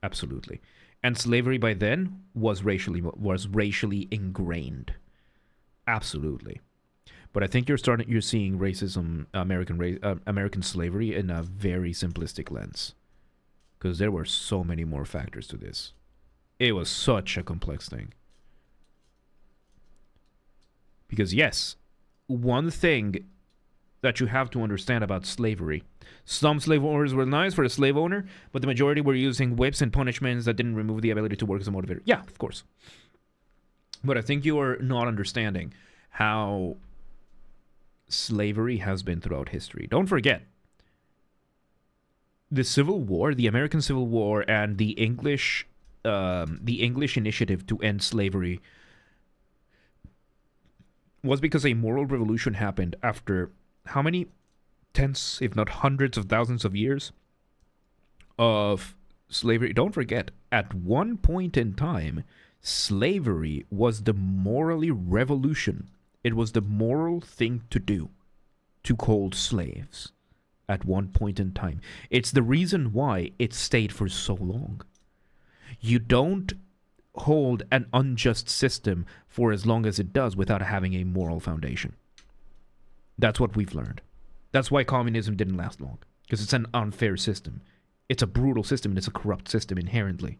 S1: Absolutely. And slavery by then was racially ingrained. Absolutely. But I think you're seeing racism, American slavery in a very simplistic lens. Because there were so many more factors to this. It was such a complex thing. Because yes, one thing that you have to understand about slavery, some slave owners were nice for the slave owner, but the majority were using whips and punishments that didn't remove the ability to work as a motivator. Yeah, of course. But I think you are not understanding how slavery has been throughout history. Don't forget, the Civil War, the American Civil War, and the English initiative to end slavery was because a moral revolution happened after how many tens, if not hundreds of thousands of years of slavery. Don't forget, at one point in time, slavery was the morally revolution. It was the moral thing to do, to hold slaves at one point in time. It's the reason why it stayed for so long. You don't hold an unjust system for as long as it does without having a moral foundation. That's what we've learned. That's why communism didn't last long, because it's an unfair system. It's a brutal system, and it's a corrupt system inherently,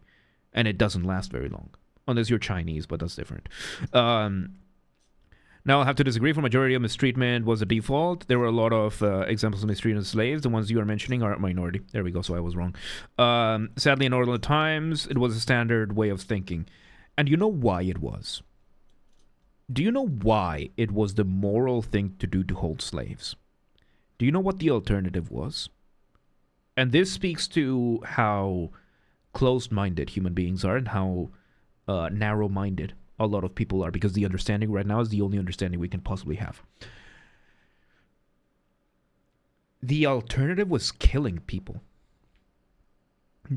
S1: and it doesn't last very long. Unless you're Chinese, but that's different. Now, I'll have to disagree. For majority of mistreatment was the default. There were a lot of examples of mistreatment of slaves. The ones you are mentioning are a minority. There we go, so I was wrong. Sadly, in older times, it was a standard way of thinking. And you know why it was? Do you know why it was the moral thing to do to hold slaves? Do you know what the alternative was? And this speaks to how closed-minded human beings are and how narrow-minded a lot of people are, because the understanding right now is the only understanding we can possibly have. The alternative was killing people.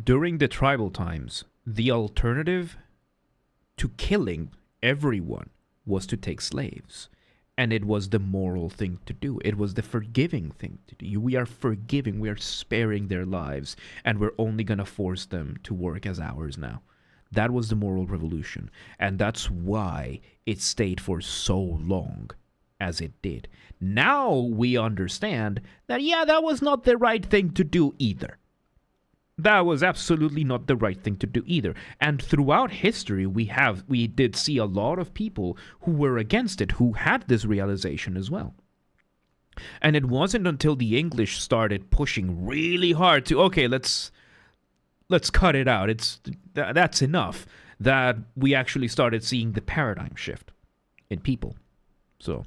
S1: During the tribal times, the alternative to killing everyone was to take slaves. And it was the moral thing to do. It was the forgiving thing to do. We are forgiving, we are sparing their lives, and we're only going to force them to work as ours now. That was the moral revolution, and that's why it stayed for so long as it did. Now we understand that, yeah, that was not the right thing to do either. That was absolutely not the right thing to do either. And throughout history, we did see a lot of people who were against it, who had this realization as well. And it wasn't until the English started pushing really hard to, okay, let's cut it out. That's enough. That we actually started seeing the paradigm shift in people. So,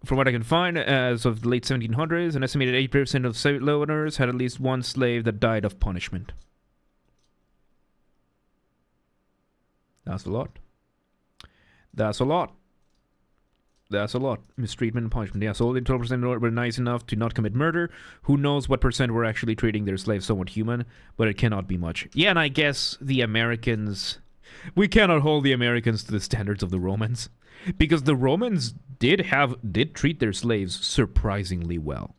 S1: from what I can find, as of the late 1700s, an estimated 8% of slave owners had at least one slave that died of punishment. That's a lot. That's a lot. That's a lot. Mistreatment and punishment. Yeah, so only 12% were nice enough to not commit murder. Who knows what percent were actually treating their slaves somewhat human, but it cannot be much. Yeah, and I guess the Americans... We cannot hold the Americans to the standards of the Romans, because the Romans did treat their slaves surprisingly well.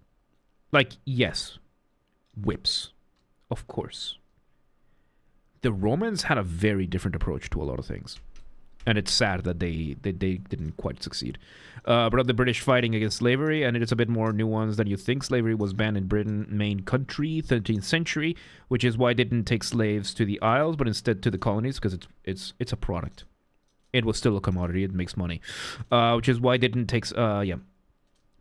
S1: Like, yes, whips, of course. The Romans had a very different approach to a lot of things. And it's sad that they didn't quite succeed. But the British fighting against slavery, and it is a bit more nuanced than you think. Slavery was banned in Britain, main country, 13th century, which is why it didn't take slaves to the Isles, but instead to the colonies, because it's a product. It was still a commodity. It makes money, which is why it didn't take.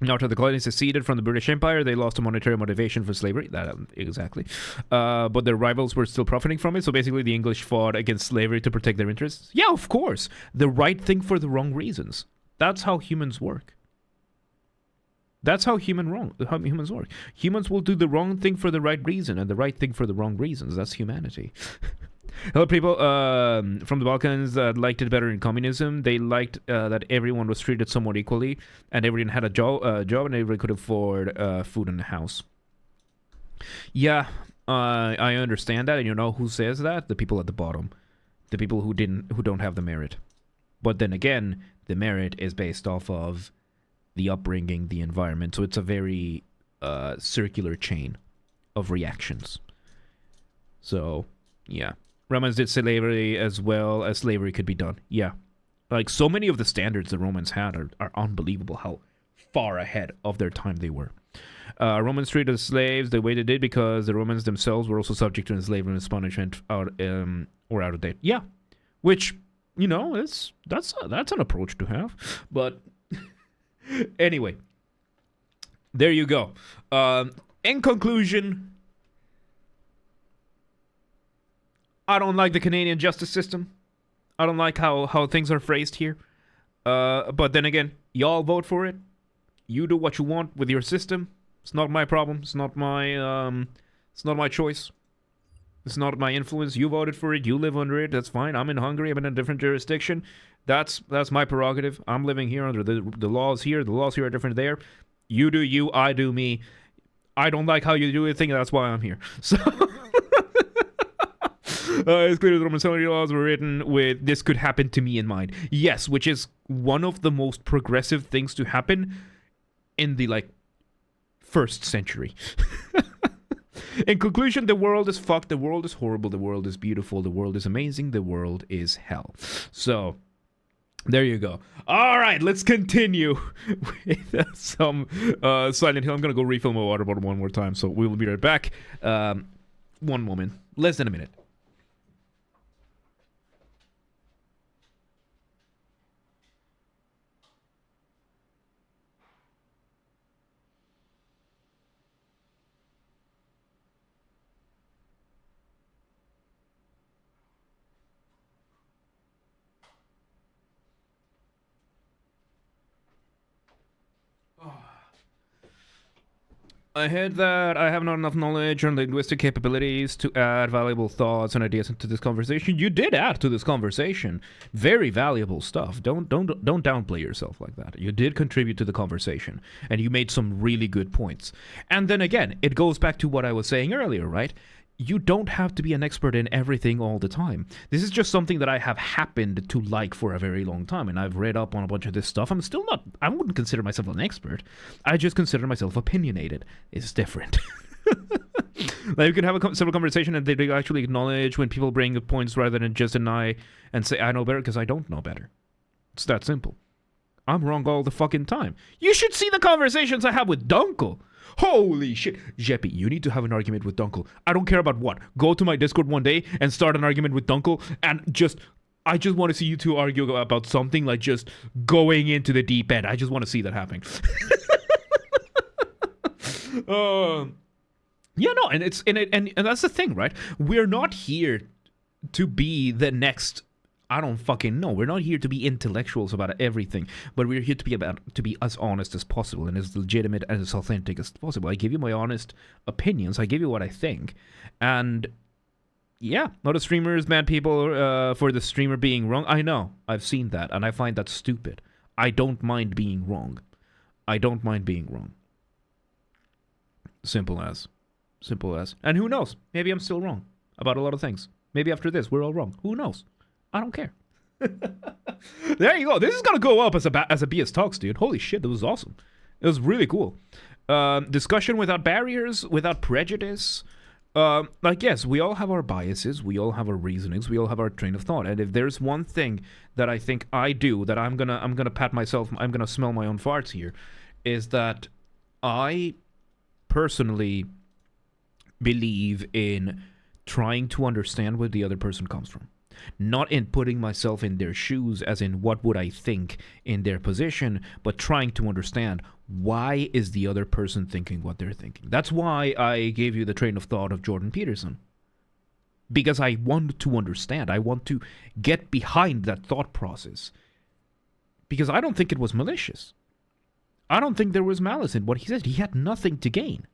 S1: After the colonies seceded from the British Empire, they lost a monetary motivation for slavery. Exactly. But their rivals were still profiting from it. So basically, the English fought against slavery to protect their interests. Yeah, of course. The right thing for the wrong reasons. That's how humans work. That's how humans work. Humans will do the wrong thing for the right reason and the right thing for the wrong reasons. That's humanity. Hello, people from the Balkans that liked it better in communism. They liked that everyone was treated somewhat equally, and everyone had a job, and everyone could afford food in the house. Yeah, I understand that, and you know who says that? The people at the bottom, the people who don't have the merit. But then again, the merit is based off of the upbringing, the environment. So it's a very circular chain of reactions. So yeah. Romans did slavery as well as slavery could be done. Yeah. Like, so many of the standards the Romans had are unbelievable how far ahead of their time they were. Romans treated slaves the way they did because the Romans themselves were also subject to enslavement and punishment out of date. Yeah. Which, you know, that's an approach to have. But anyway, there you go. In conclusion, I don't like the Canadian justice system. I don't like how things are phrased here. But then again, y'all vote for it. You do what you want with your system. It's not my problem. It's not my choice. It's not my influence. You voted for it. You live under it. That's fine. I'm in Hungary. I'm in a different jurisdiction. That's my prerogative. I'm living here under the laws here. The laws here are different there. You do you. I do me. I don't like how you do it. That's why I'm here. So... it's clear the Roman sovereignty laws were written with "this could happen to me" in mind. Yes, which is one of the most progressive things to happen in the, first century. In conclusion, the world is fucked, the world is horrible, the world is beautiful, the world is amazing, the world is hell. So, there you go. All right, let's continue with some Silent Hill. I'm going to go refill my water bottle one more time, so we will be right back. One moment. Less than a minute. I heard that I have not enough knowledge or linguistic capabilities to add valuable thoughts and ideas into this conversation. You did add to this conversation very valuable stuff. Don't downplay yourself like that. You did contribute to the conversation, and you made some really good points. And then again, it goes back to what I was saying earlier, right? You don't have to be an expert in everything all the time. This is just something that I have happened to like for a very long time, and I've read up on a bunch of this stuff. I'm still not, I wouldn't consider myself an expert. I just consider myself opinionated. It's different. Like, you can have a civil conversation and they actually acknowledge when people bring up points rather than just deny and say, I know better, because I don't know better. It's that simple. I'm wrong all the fucking time. You should see the conversations I have with Dunkel. Holy shit. Jeppy, you need to have an argument with Dunkel. I don't care about what. Go to my Discord one day and start an argument with Dunkel and I just want to see you two argue about something, like just going into the deep end. I just want to see that happening. Yeah, no, and it's and that's the thing, right? We're not here to be the next, I don't fucking know. We're not here to be intellectuals about everything, but we're here to be as honest as possible and as legitimate and as authentic as possible. I give you my honest opinions. I give you what I think, and yeah, a lot of streamers mad people for the streamer being wrong. I know, I've seen that, and I find that stupid. I don't mind being wrong. I don't mind being wrong. Simple as. And who knows? Maybe I'm still wrong about a lot of things. Maybe after this, we're all wrong. Who knows? I don't care. There you go. This is gonna go up as a BS Talks, dude. Holy shit, that was awesome. It was really cool. Discussion without barriers, without prejudice. Like, yes, we all have our biases, we all have our reasonings, we all have our train of thought. And if there's one thing that I think I do, that I'm gonna pat myself, I'm gonna smell my own farts here, is that I personally believe in trying to understand where the other person comes from. Not in putting myself in their shoes, as in what would I think in their position, but trying to understand why is the other person thinking what they're thinking. That's why I gave you the train of thought of Jordan Peterson. Because I want to understand. I want to get behind that thought process. Because I don't think it was malicious. I don't think there was malice in what he said. He had nothing to gain.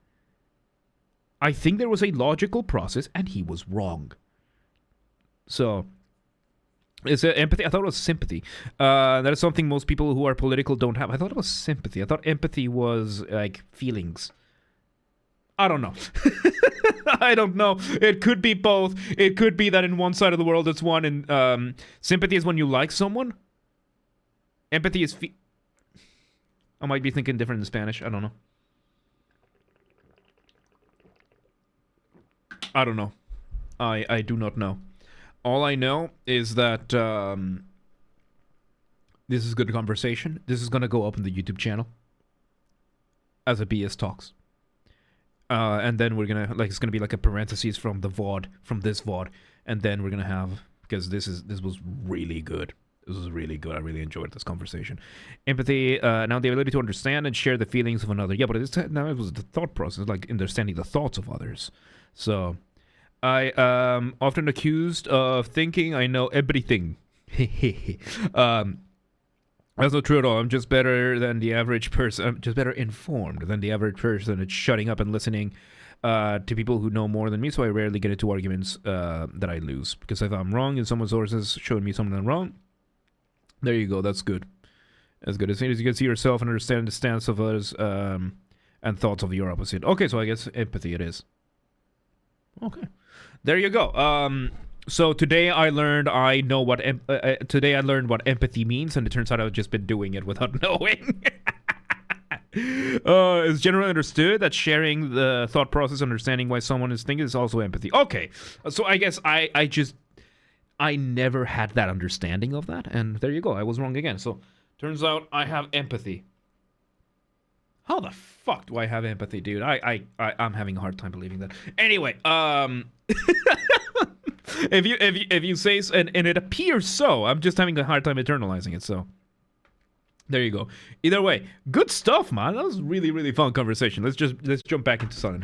S1: I think there was a logical process, and he was wrong. So, is it empathy? I thought it was sympathy. That is something most people who are political don't have. I thought it was sympathy. I thought empathy was like feelings. I don't know. I don't know. It could be both. It could be that in one side of the world it's one, and sympathy is when you like someone. Empathy is I might be thinking different in Spanish. I don't know. I don't know. I do not know. All I know is that this is good conversation. This is going to go up in the YouTube channel as a BS Talks. And then we're going to, like, it's going to be like a parentheses from the VOD, from this VOD. And then we're going to have, because this was really good. This was really good. I really enjoyed this conversation. Empathy, now the ability to understand and share the feelings of another. Yeah, but now it was the thought process, like understanding the thoughts of others. So, I often accused of thinking I know everything. That's not true at all. I'm just better than the average person. I'm just better informed than the average person. It's shutting up and listening to people who know more than me, so I rarely get into arguments that I lose. Because if I'm wrong and someone's sources showing me something I'm wrong, there you go. That's good. That's good. As soon as you can see yourself and understand the stance of others and thoughts of your opposite. Okay, so I guess empathy it is. Okay. There you go. So today I learned today I learned what empathy means, and it turns out I've just been doing it without knowing. It's generally understood that sharing the thought process, understanding why someone is thinking, is also empathy. Okay, so I guess I never had that understanding of that, and there you go. I was wrong again. So turns out I have empathy. How the fuck do I have empathy, dude? I'm having a hard time believing that. Anyway, if you say so, and it appears so, I'm just having a hard time internalizing it. So there you go. Either way, good stuff, man. That was really, really fun conversation. Let's jump back into Sun.